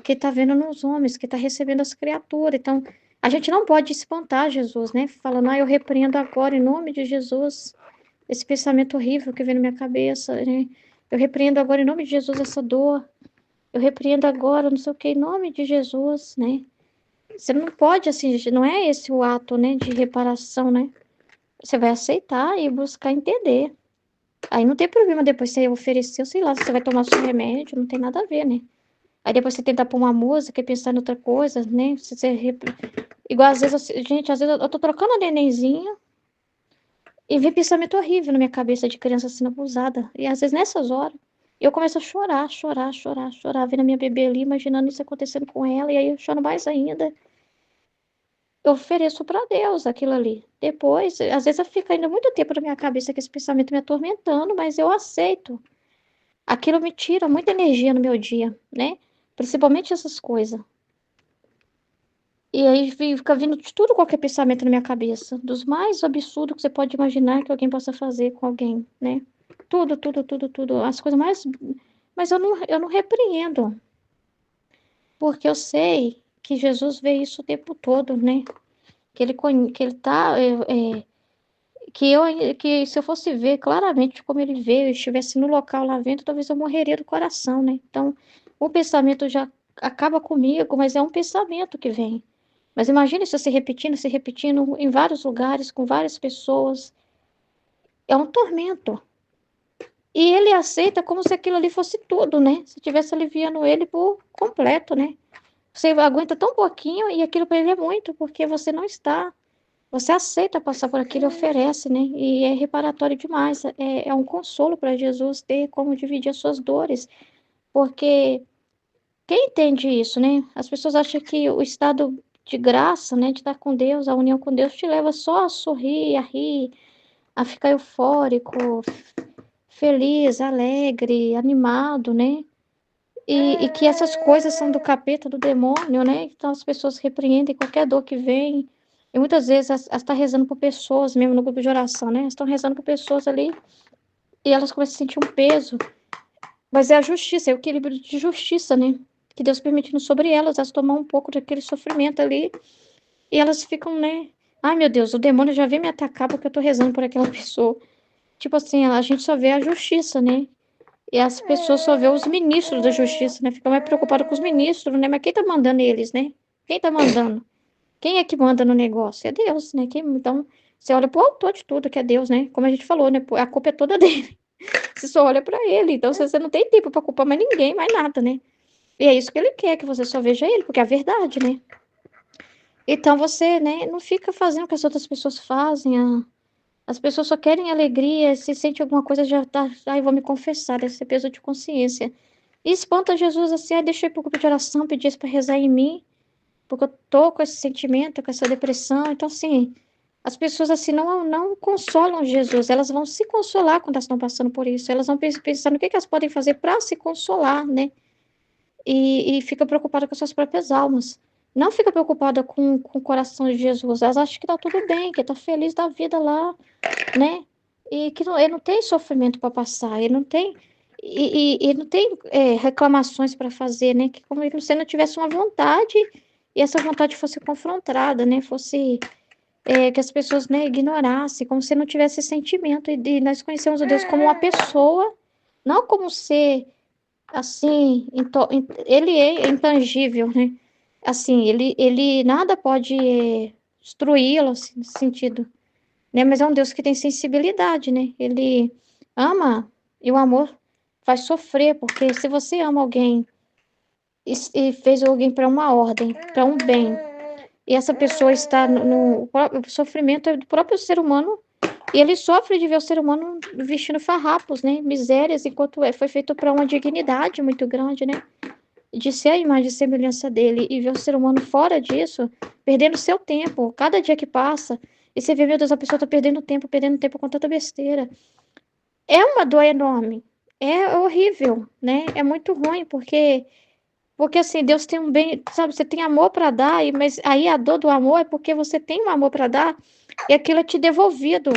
Que está vendo nos homens, que está recebendo as criaturas. Então, a gente não pode espantar Jesus, né? Falando, eu repreendo agora, em nome de Jesus, esse pensamento horrível que vem na minha cabeça, né? Eu repreendo agora, em nome de Jesus, essa dor. Eu repreendo agora, não sei o que, em nome de Jesus, né? Você não pode, assim, não é esse o ato, né, de reparação, né? Você vai aceitar e buscar entender. Aí não tem problema depois você oferecer, sei lá, você vai tomar seu remédio, não tem nada a ver, né? Aí depois você tenta pôr uma música e pensar em outra coisa, né? Igual às vezes, gente, às vezes eu tô trocando a nenenzinha e vem pensamento horrível na minha cabeça de criança sendo abusada. E às vezes nessas horas eu começo a chorar, chorar, chorar, chorar, vendo a minha bebê ali, imaginando isso acontecendo com ela, e aí eu choro mais ainda. Eu ofereço para Deus aquilo ali. Depois, às vezes fica ainda muito tempo na minha cabeça que esse pensamento me atormentando, mas eu aceito. Aquilo me tira muita energia no meu dia, né? Principalmente essas coisas. E aí fica vindo de tudo, qualquer pensamento na minha cabeça. Dos mais absurdos que você pode imaginar que alguém possa fazer com alguém, né? Tudo, tudo, tudo, tudo. As coisas mais. Mas eu não repreendo. Porque eu sei que Jesus vê isso o tempo todo, né? Que ele tá. Que se eu fosse ver claramente como ele veio, e estivesse no local lá vendo, talvez eu morreria do coração, né? Então, o pensamento já acaba comigo, mas é um pensamento que vem. Mas imagine isso se repetindo em vários lugares, com várias pessoas. É um tormento. E ele aceita como se aquilo ali fosse tudo, né? Se estivesse aliviando ele por completo, né? Você aguenta tão pouquinho e aquilo para ele é muito, porque você não está. Você aceita passar por aquilo e oferece, né? E é reparatório demais. É um consolo para Jesus ter como dividir as suas dores. Porque quem entende isso, né? As pessoas acham que o estado de graça, né? De estar com Deus, a união com Deus, te leva só a sorrir, a rir, a ficar eufórico, feliz, alegre, animado, né? E que essas coisas são do capeta, do demônio, né? Então as pessoas repreendem qualquer dor que vem. E muitas vezes elas estão rezando por pessoas, mesmo no grupo de oração, né? Elas estão rezando por pessoas ali e elas começam a sentir um peso. Mas é a justiça, é o equilíbrio de justiça, né? Que Deus permitindo sobre elas tomar um pouco daquele sofrimento ali. E elas ficam, né? Ai, meu Deus, o demônio já vem me atacar porque eu tô rezando por aquela pessoa. Tipo assim, a gente só vê a justiça, né? E as pessoas só vê os ministros da justiça, né? Fica mais preocupado com os ministros, né? Mas quem tá mandando eles, né? Quem tá mandando? Quem é que manda no negócio? É Deus, né? Então, você olha pro autor de tudo, que é Deus, né? Como a gente falou, né? A culpa é toda dele. Você só olha pra ele. Então, você não tem tempo pra culpar mais ninguém, mais nada, né? E é isso que ele quer, que você só veja ele, porque é a verdade, né? Então, você, né, não fica fazendo o que as outras pessoas fazem. As pessoas só querem alegria, se sente alguma coisa, já tá. Ai, vou me confessar, deve ser peso de consciência. E espanta Jesus assim, deixa eu ir pro grupo de oração, pedir isso pra rezar em mim, porque eu tô com esse sentimento, com essa depressão. Então, assim, as pessoas assim não consolam Jesus, elas vão se consolar quando elas estão passando por isso. Elas vão pensar no que elas podem fazer para se consolar, né? E fica preocupada com as suas próprias almas. Não fica preocupada com o coração de Jesus. Elas acham que tá tudo bem, que tá feliz da vida lá, né? E que ele não tem sofrimento para passar, ele não tem e não tem reclamações para fazer, né? Que como se você não tivesse uma vontade e essa vontade fosse confrontada, né? Fosse que as pessoas, né, ignorassem, como se não tivesse sentimento. E nós conhecemos o Deus como uma pessoa, não como um ser assim, ele é intangível, né? Assim, ele nada pode destruí-lo, assim, nesse sentido, né? Mas é um Deus que tem sensibilidade, né? Ele ama e o amor faz sofrer, porque se você ama alguém e fez alguém para uma ordem, para um bem, e essa pessoa está o sofrimento é do próprio ser humano, e ele sofre de ver o ser humano vestindo farrapos, né? Misérias, enquanto foi feito para uma dignidade muito grande, né? De ser a imagem e semelhança dele, e ver o ser humano fora disso, perdendo seu tempo, cada dia que passa, e você vê, meu Deus, a pessoa tá perdendo tempo com tanta besteira. É uma dor enorme, é horrível, né? É muito ruim, porque assim, Deus tem um bem, sabe, você tem amor para dar, mas aí a dor do amor é porque você tem um amor para dar e aquilo é te devolvido.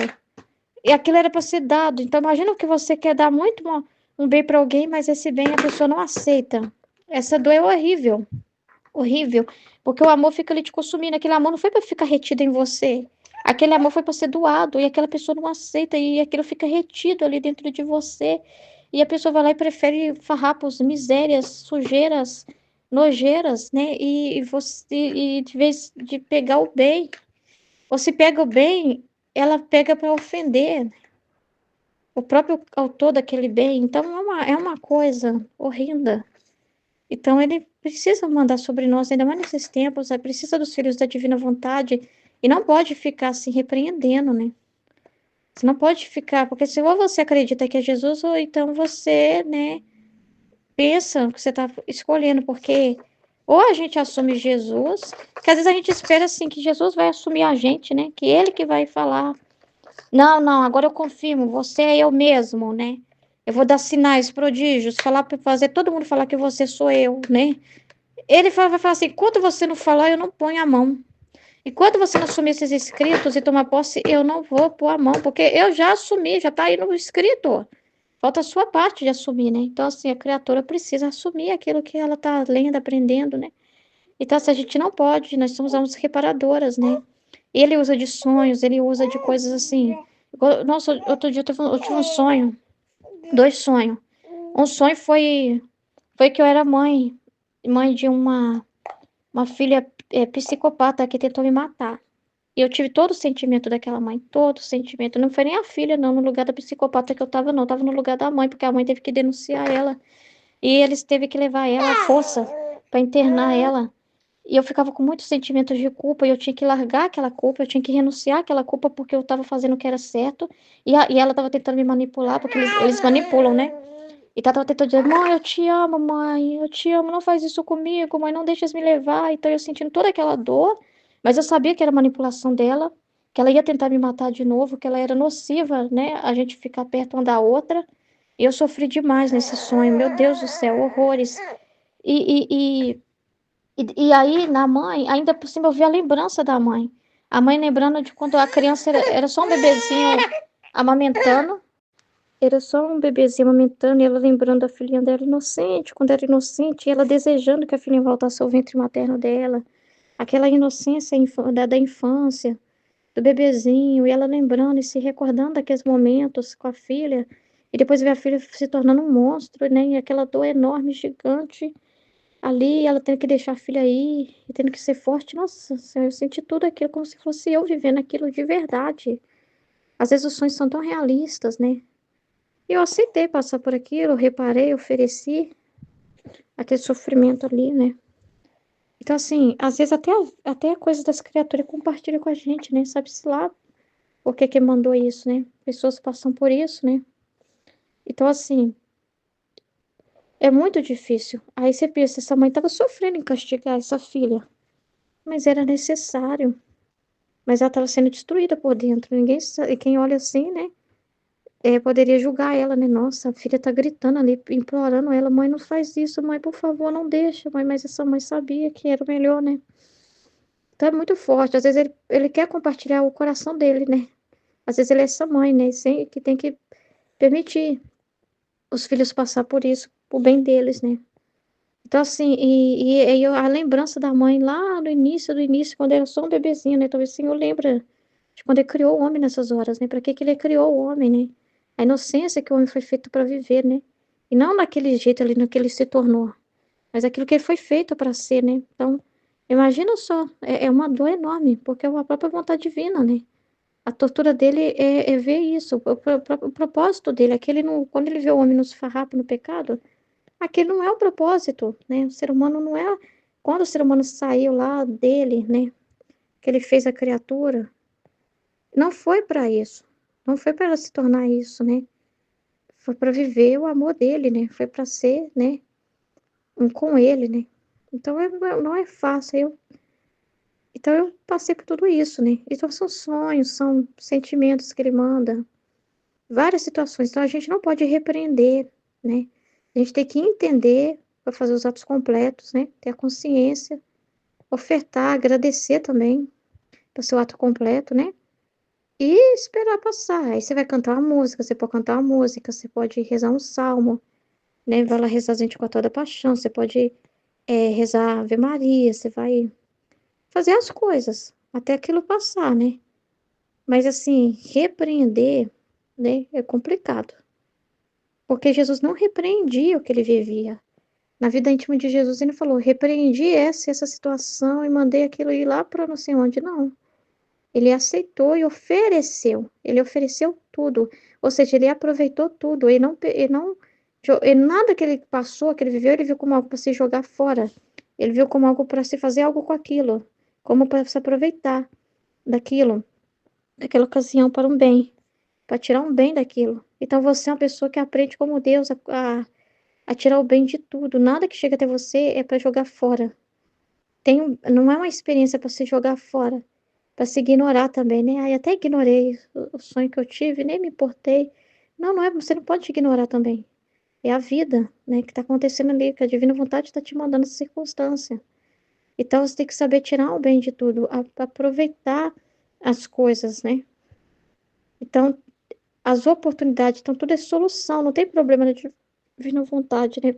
E aquilo era para ser dado. Então, imagina que você quer dar muito um bem para alguém, mas esse bem a pessoa não aceita. Essa dor é horrível. Horrível. Porque o amor fica ali te consumindo. Aquele amor não foi para ficar retido em você. Aquele amor foi para ser doado. E aquela pessoa não aceita. E aquilo fica retido ali dentro de você. E a pessoa vai lá e prefere farrapos, misérias, sujeiras, nojeiras, né? E de vez de pegar o bem, ou se pega o bem, ela pega para ofender o próprio autor daquele bem. Então é uma coisa horrenda. Então ele precisa mandar sobre nós, ainda mais nesses tempos, precisa dos filhos da divina vontade e não pode ficar se repreendendo, né? Você não pode ficar, porque se ou você acredita que é Jesus, ou então você, né, pensa que você está escolhendo, porque ou a gente assume Jesus, que às vezes a gente espera assim que Jesus vai assumir a gente, né? Que ele que vai falar, não, não, agora eu confirmo, você é eu mesmo, né? Eu vou dar sinais, prodígios, falar para fazer todo mundo falar que você sou eu, né? Ele vai falar assim: enquanto você não falar, eu não ponho a mão. Enquanto você não assumir esses escritos e tomar posse, eu não vou pôr a mão, porque eu já assumi, já está aí no escrito. Falta a sua parte de assumir, né? Então, assim, a criatura precisa assumir aquilo que ela está lendo, aprendendo, né? Então, assim, a gente não pode, nós somos almas reparadoras, né? Ele usa de sonhos, ele usa de coisas assim. Nossa, outro dia eu tive um sonho, 2 sonhos. Um sonho foi que eu era mãe de uma filha psicopata que tentou me matar. E eu tive todo o sentimento daquela mãe, todo o sentimento. Não foi nem a filha, não, no lugar da psicopata que eu tava, não. Eu tava no lugar da mãe, porque a mãe teve que denunciar ela. E eles teve que levar ela à força para internar ela. E eu ficava com muitos sentimentos de culpa, e eu tinha que largar aquela culpa, eu tinha que renunciar àquela culpa porque eu estava fazendo o que era certo, e ela estava tentando me manipular, porque eles manipulam, né? E tava tentando dizer: mãe, eu te amo, mãe, eu te amo, não faz isso comigo, mãe, não deixa me levar. Então eu sentindo toda aquela dor, mas eu sabia que era manipulação dela, que ela ia tentar me matar de novo, que ela era nociva, né? A gente ficar perto uma da outra. E eu sofri demais nesse sonho, meu Deus do céu, horrores. E, e, e aí, na mãe, ainda por cima eu vi a lembrança da mãe. A mãe lembrando de quando a criança era só um bebezinho amamentando. Era só um bebezinho amamentando e ela lembrando da filhinha dela inocente, quando era inocente, e ela desejando que a filhinha voltasse ao ventre materno dela. Aquela inocência da infância, do bebezinho, e ela lembrando e se recordando daqueles momentos com a filha, e depois ver a filha se tornando um monstro, né? E aquela dor enorme, gigante, ali, ela tendo que deixar a filha aí, e tendo que ser forte. Nossa, eu senti tudo aquilo como se fosse eu vivendo aquilo de verdade. Às vezes os sonhos são tão realistas, né? E eu aceitei passar por aquilo, eu reparei, ofereci aquele sofrimento ali, né? Então, assim, às vezes até coisas das criaturas compartilham com a gente, né? Sabe-se lá por que mandou isso, né? Pessoas passam por isso, né? Então, assim, é muito difícil. Aí você pensa, essa mãe estava sofrendo em castigar essa filha, mas era necessário. Mas ela estava sendo destruída por dentro. Ninguém sabe, quem olha assim, né? Poderia julgar ela, né? Nossa, a filha tá gritando ali, implorando ela: mãe, não faz isso, mãe, por favor, não deixa, mãe. Mas essa mãe sabia que era o melhor, né? Então é muito forte. Às vezes ele quer compartilhar o coração dele, né? Às vezes ele é essa mãe, né? Sem, que tem que permitir os filhos passar por isso, por bem deles, né? Então, assim, e a lembrança da mãe lá no início do início, quando era só um bebezinho, né? Talvez o Senhor lembra de quando ele criou o homem nessas horas, né? Para que ele criou o homem, né? A inocência que o homem foi feito para viver, né? E não naquele jeito ali, no que ele se tornou, mas aquilo que ele foi feito para ser, né? Então, imagina só, é uma dor enorme, porque é a própria vontade divina, né? A tortura dele é ver isso, o propósito dele, aquele não, quando ele vê o homem nos farrapos no pecado, aquele não é o propósito, né? O ser humano não é. Quando o ser humano saiu lá dele, né? Que ele fez a criatura, não foi para isso. Não foi para ela se tornar isso, né? Foi para viver o amor dele, né? Foi para ser, né? Um com ele, né? Então não é fácil. Então eu passei por tudo isso, né? Então são sonhos, são sentimentos que ele manda, várias situações. Então a gente não pode repreender, né? A gente tem que entender para fazer os atos completos, né? Ter a consciência, ofertar, agradecer também para ser o ato completo, né? e esperar passar. Aí você vai cantar uma música, você pode cantar uma música, você pode rezar um salmo, né? Vai lá rezar as 24 horas da paixão, você pode rezar Ave Maria, você vai fazer as coisas até aquilo passar, né? Mas assim, repreender, né, é complicado. Porque Jesus não repreendia o que ele vivia. Na vida íntima de Jesus, ele falou: repreendi essa situação e mandei aquilo ir lá para não sei onde. Não. Ele aceitou e ofereceu. Ele ofereceu tudo. Ou seja, ele aproveitou tudo. Ele nada que ele passou, que ele viveu, ele viu como algo para se jogar fora. Ele viu como algo para se fazer algo com aquilo. Como para se aproveitar daquilo, daquela ocasião para um bem. Para tirar um bem daquilo. Então você é uma pessoa que aprende como Deus a tirar o bem de tudo. Nada que chega até você é para jogar fora. Não é uma experiência para se jogar fora, para se ignorar também, né? Aí até ignorei o sonho que eu tive, nem me importei. Não, não é, você não pode ignorar também. É a vida, né, que está acontecendo ali, que a divina vontade está te mandando essa circunstância. Então você tem que saber tirar o bem de tudo, aproveitar as coisas, né? Então, as oportunidades, então tudo é solução, não tem problema de divina vontade, né?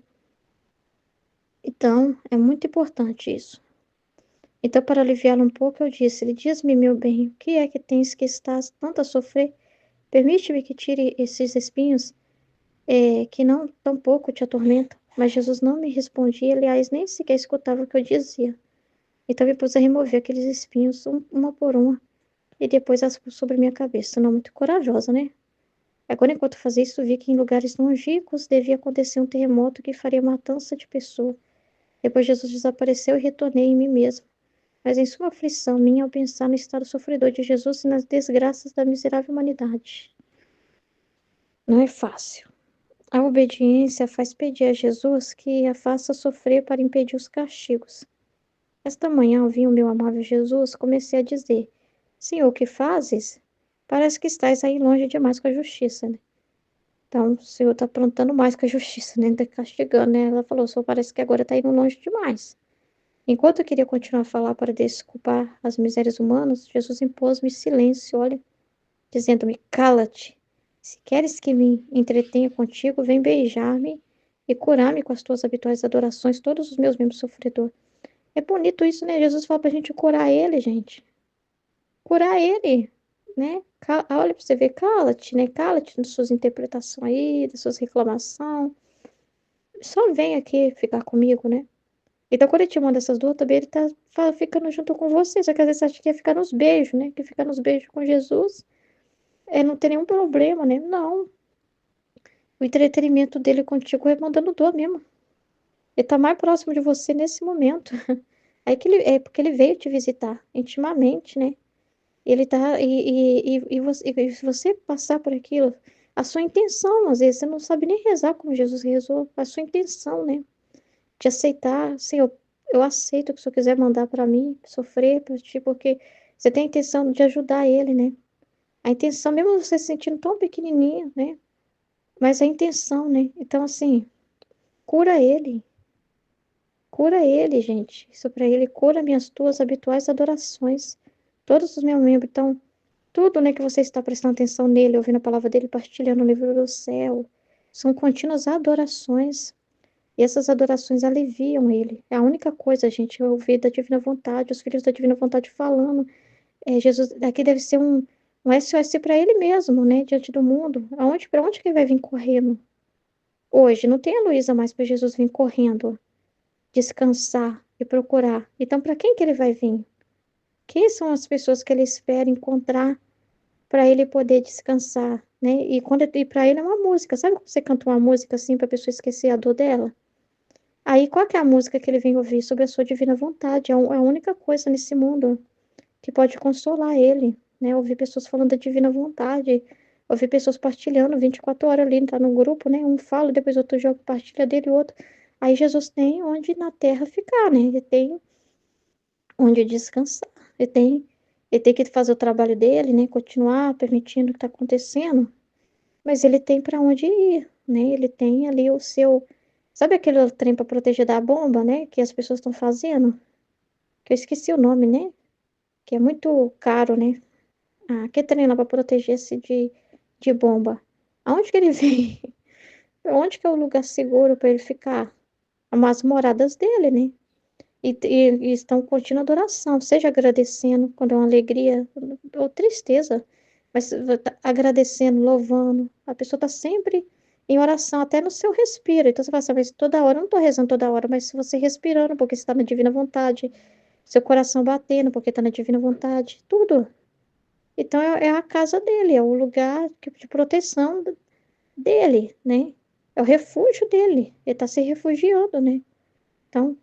Então, é muito importante isso. Então, para aliviá-lo um pouco, eu disse-lhe: diz-me, meu bem, o que é que tens que estás tanto a sofrer? Permite-me que tire esses espinhos, que não tão pouco te atormentam. Mas Jesus não me respondia, aliás, nem sequer escutava o que eu dizia. Então me pus a remover aqueles espinhos, uma por uma, e depois as pus sobre minha cabeça. Não muito corajosa, né? Agora, enquanto fazia isso, vi que em lugares longínquos devia acontecer um terremoto que faria matança de pessoas. Depois Jesus desapareceu e retornei em mim mesmo. Mas em suma aflição minha ao pensar no estado sofredor de Jesus e nas desgraças da miserável humanidade. Não é fácil. A obediência faz pedir a Jesus que a faça sofrer para impedir os castigos. Esta manhã, ao vir o meu amável Jesus, comecei a dizer: Senhor, o que fazes? Parece que estás aí longe demais com a justiça, né? Então, o Senhor está aprontando mais com a justiça, né? Está castigando, né? Ela falou: Senhor, parece que agora está indo longe demais. Enquanto eu queria continuar a falar para desculpar as misérias humanas, Jesus impôs-me silêncio, olha, dizendo-me: Cala-te. Se queres que me entretenha contigo, vem beijar-me e curar-me com as tuas habituais adorações, todos os meus membros sofredores. É bonito isso, né? Jesus fala pra gente curar ele, gente. Curar ele, né? Olha pra você ver, cala-te, né? Cala-te das suas interpretações aí, das suas reclamações. Só vem aqui ficar comigo, né? Então, quando ele te manda essas duas, também ele tá ficando junto com você. Só que às vezes você acha que ia ficar nos beijos, né? Que ficar nos beijos com Jesus não tem nenhum problema, né? Não. O entretenimento dele contigo é mandando dor mesmo. Ele tá mais próximo de você nesse momento. Aí que é porque ele veio te visitar intimamente, né? Ele tá. E se você passar por aquilo, a sua intenção, às vezes, você não sabe nem rezar como Jesus rezou, a sua intenção, né? De aceitar, Senhor, eu aceito o que o Senhor quiser mandar para mim, sofrer por ti, porque você tem a intenção de ajudar ele, né? A intenção, mesmo você se sentindo tão pequenininho, né? Mas a intenção, né? Então, assim, cura ele. Cura ele, gente. Isso para ele, cura minhas tuas habituais adorações. Todos os meus membros. Então, tudo, né, que você está prestando atenção nele, ouvindo a palavra dele, partilhando o livro do céu, são contínuas adorações. E essas adorações aliviam ele. É a única coisa, gente, eu ouvir da divina vontade, os filhos da divina vontade falando. Jesus, aqui deve ser um SOS para ele mesmo, né, diante do mundo. Para onde que ele vai vir correndo? Hoje, não tem a Luísa mais para Jesus vir correndo, descansar e procurar. Então, para quem que ele vai vir? Quem são as pessoas que ele espera encontrar para ele poder descansar, né? E para ele é uma música. Sabe quando você canta uma música assim para a pessoa esquecer a dor dela? Aí qual que é a música que ele vem ouvir sobre a sua divina vontade? É a única coisa nesse mundo que pode consolar ele, né? Ouvir pessoas falando da divina vontade, ouvir pessoas partilhando 24 horas ali, tá no grupo, né? Um fala, depois outro joga, partilha dele, outro. Aí Jesus tem onde na terra ficar, né? Ele tem onde descansar. Ele tem que fazer o trabalho dele, né? Continuar permitindo o que está acontecendo, mas ele tem para onde ir, né? Ele tem ali o seu. Sabe aquele trem para proteger da bomba, né? Que as pessoas estão fazendo? Que eu esqueci o nome, né? Que é muito caro, né? aquele trem lá para proteger-se de bomba. Aonde que ele vem? Onde que é o lugar seguro para ele ficar? As moradas dele, né? E estão curtindo a adoração, seja agradecendo quando é uma alegria ou tristeza, mas agradecendo, louvando. A pessoa está sempre em oração, até no seu respiro. Então você fala assim, mas toda hora, eu não estou rezando toda hora, mas se você respirando, porque você está na divina vontade, seu coração batendo, porque está na divina vontade, tudo. Então é a casa dele, é o lugar de proteção dele, né? É o refúgio dele. Ele está se refugiando, né? Então,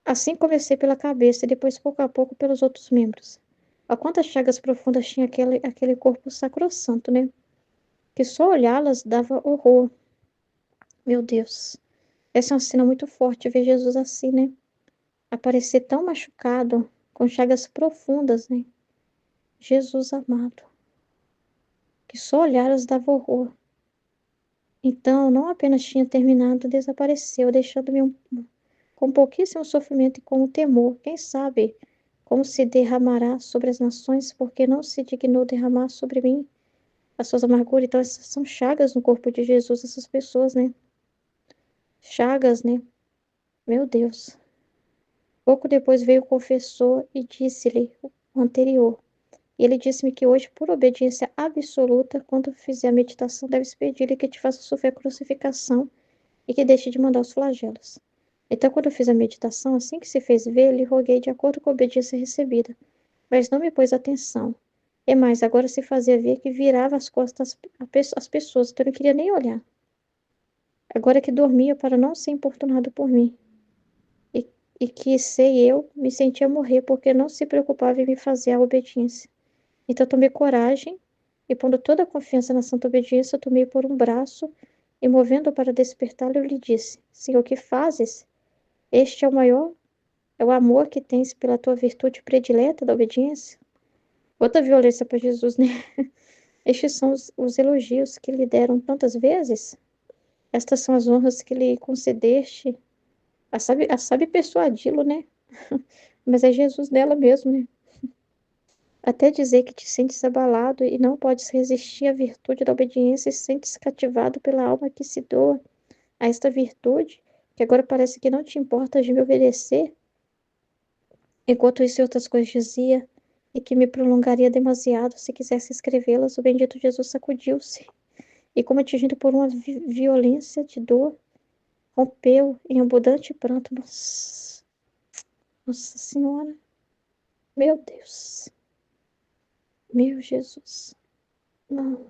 assim comecei pela cabeça e depois, pouco a pouco, pelos outros membros. A quantas chagas profundas tinha aquele corpo sacrossanto, né? Que só olhá-las dava horror. Meu Deus. Essa é uma cena muito forte, ver Jesus assim, né? Aparecer tão machucado, com chagas profundas, né? Jesus amado. Que só olhá-las dava horror. Então, não apenas tinha terminado, desapareceu, deixando-me com pouquíssimo sofrimento e com o temor. Quem sabe como se derramará sobre as nações, porque não se dignou derramar sobre mim as suas amarguras. Então, essas são chagas no corpo de Jesus, essas pessoas, né? Chagas, né? Meu Deus. Pouco depois veio o confessor e disse-lhe o anterior. E ele disse-me que hoje, por obediência absoluta, quando fizer a meditação, deves pedir-lhe que te faça sofrer a crucificação e que deixe de mandar os flagelos. Então, quando eu fiz a meditação, assim que se fez ver, lhe roguei de acordo com a obediência recebida, mas não me pôs atenção. E mais, agora se fazia ver que virava as costas às pessoas, então eu não queria nem olhar. Agora que dormia para não ser importunado por mim. E que sei eu, me sentia morrer porque não se preocupava em me fazer a obediência. Então tomei coragem e, pondo toda a confiança na santa obediência, tomei por um braço e, movendo para despertá-lo, eu lhe disse: Senhor, o que fazes? Este é o amor que tens pela tua virtude predileta da obediência. Outra violência para Jesus, né? Estes são os elogios que lhe deram tantas vezes. Estas são as honras que lhe concedeste. A sabe persuadi-lo, né? Mas é Jesus dela mesmo, né? Até dizer que te sentes abalado e não podes resistir à virtude da obediência e sentes cativado pela alma que se doa a esta virtude, que agora parece que não te importa de me obedecer. Enquanto isso e outras coisas dizia, e que me prolongaria demasiado se quisesse escrevê-las, o bendito Jesus sacudiu-se, e como atingido por uma violência de dor, rompeu em abundante pranto. Nossa, Nossa Senhora, meu Deus, meu Jesus, não,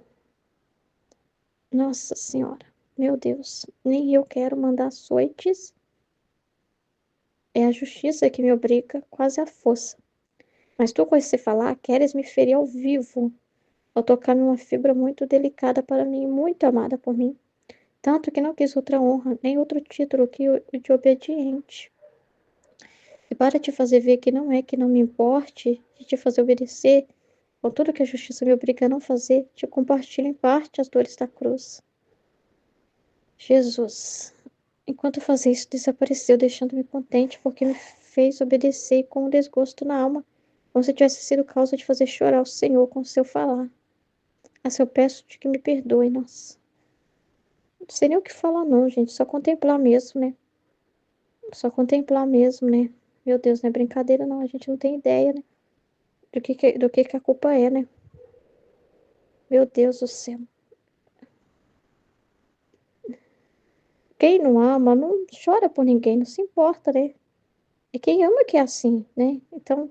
Nossa Senhora, meu Deus, nem eu quero mandar açoites, é a justiça que me obriga, quase à força. Mas tu, com esse falar, queres me ferir ao vivo, ao tocar-me uma fibra muito delicada para mim, muito amada por mim, tanto que não quis outra honra, nem outro título que o de obediente. E para te fazer ver que não me importe de te fazer obedecer, com tudo que a justiça me obriga a não fazer, te compartilho em parte as dores da cruz. Jesus, enquanto fazia isso, desapareceu, deixando-me contente, porque me fez obedecer com um desgosto na alma, como se tivesse sido causa de fazer chorar o Senhor com o seu falar. Assim eu peço-te que me perdoe, nossa. Não sei nem o que falar não, gente, só contemplar mesmo, né? Só contemplar mesmo, né? Meu Deus, não é brincadeira não, a gente não tem ideia, né? Do que a culpa é, né? Meu Deus do céu. Quem não ama, não chora por ninguém, não se importa, né? E quem ama que é assim, né? Então,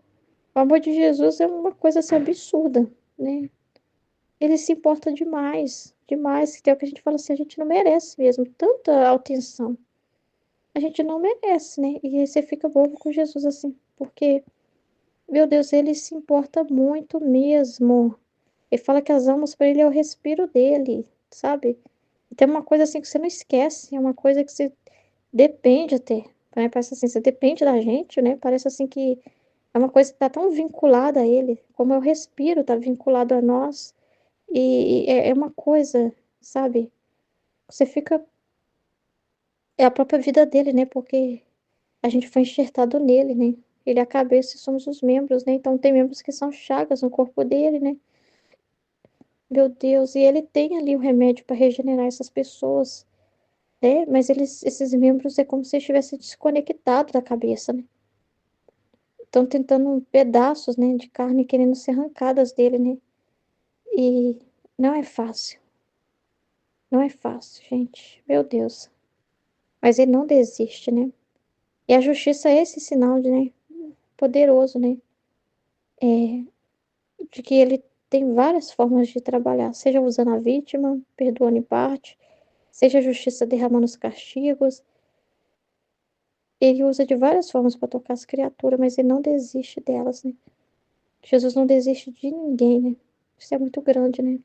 o amor de Jesus é uma coisa assim absurda, né? Ele se importa demais, demais, que é o que a gente fala assim, a gente não merece mesmo tanta atenção. A gente não merece, né? E aí você fica bobo com Jesus assim, porque, meu Deus, ele se importa muito mesmo. Ele fala que as almas para ele é o respiro dele, sabe? E tem uma coisa assim que você não esquece, é uma coisa que você depende até, né? Parece assim, você depende da gente, né? Parece assim que é uma coisa que está tão vinculada a ele, como é o respiro está vinculado a nós. E é uma coisa, sabe? Você fica. É a própria vida dele, né? Porque a gente foi enxertado nele, né? Ele é a cabeça e somos os membros, né? Então tem membros que são chagas no corpo dele, né? Meu Deus, e ele tem ali o remédio para regenerar essas pessoas, né? Mas esses membros é como se estivessem desconectados da cabeça, né? Estão tentando pedaços, né, de carne querendo ser arrancadas dele, né? E não é fácil. Não é fácil, gente. Meu Deus. Mas ele não desiste, né? E a justiça é esse sinal de, né, poderoso, né? É, de que ele tem várias formas de trabalhar, seja usando a vítima, perdoando em parte, seja a justiça derramando os castigos. Ele usa de várias formas para tocar as criaturas, mas ele não desiste delas, né? Jesus não desiste de ninguém, né? Isso é muito grande, né?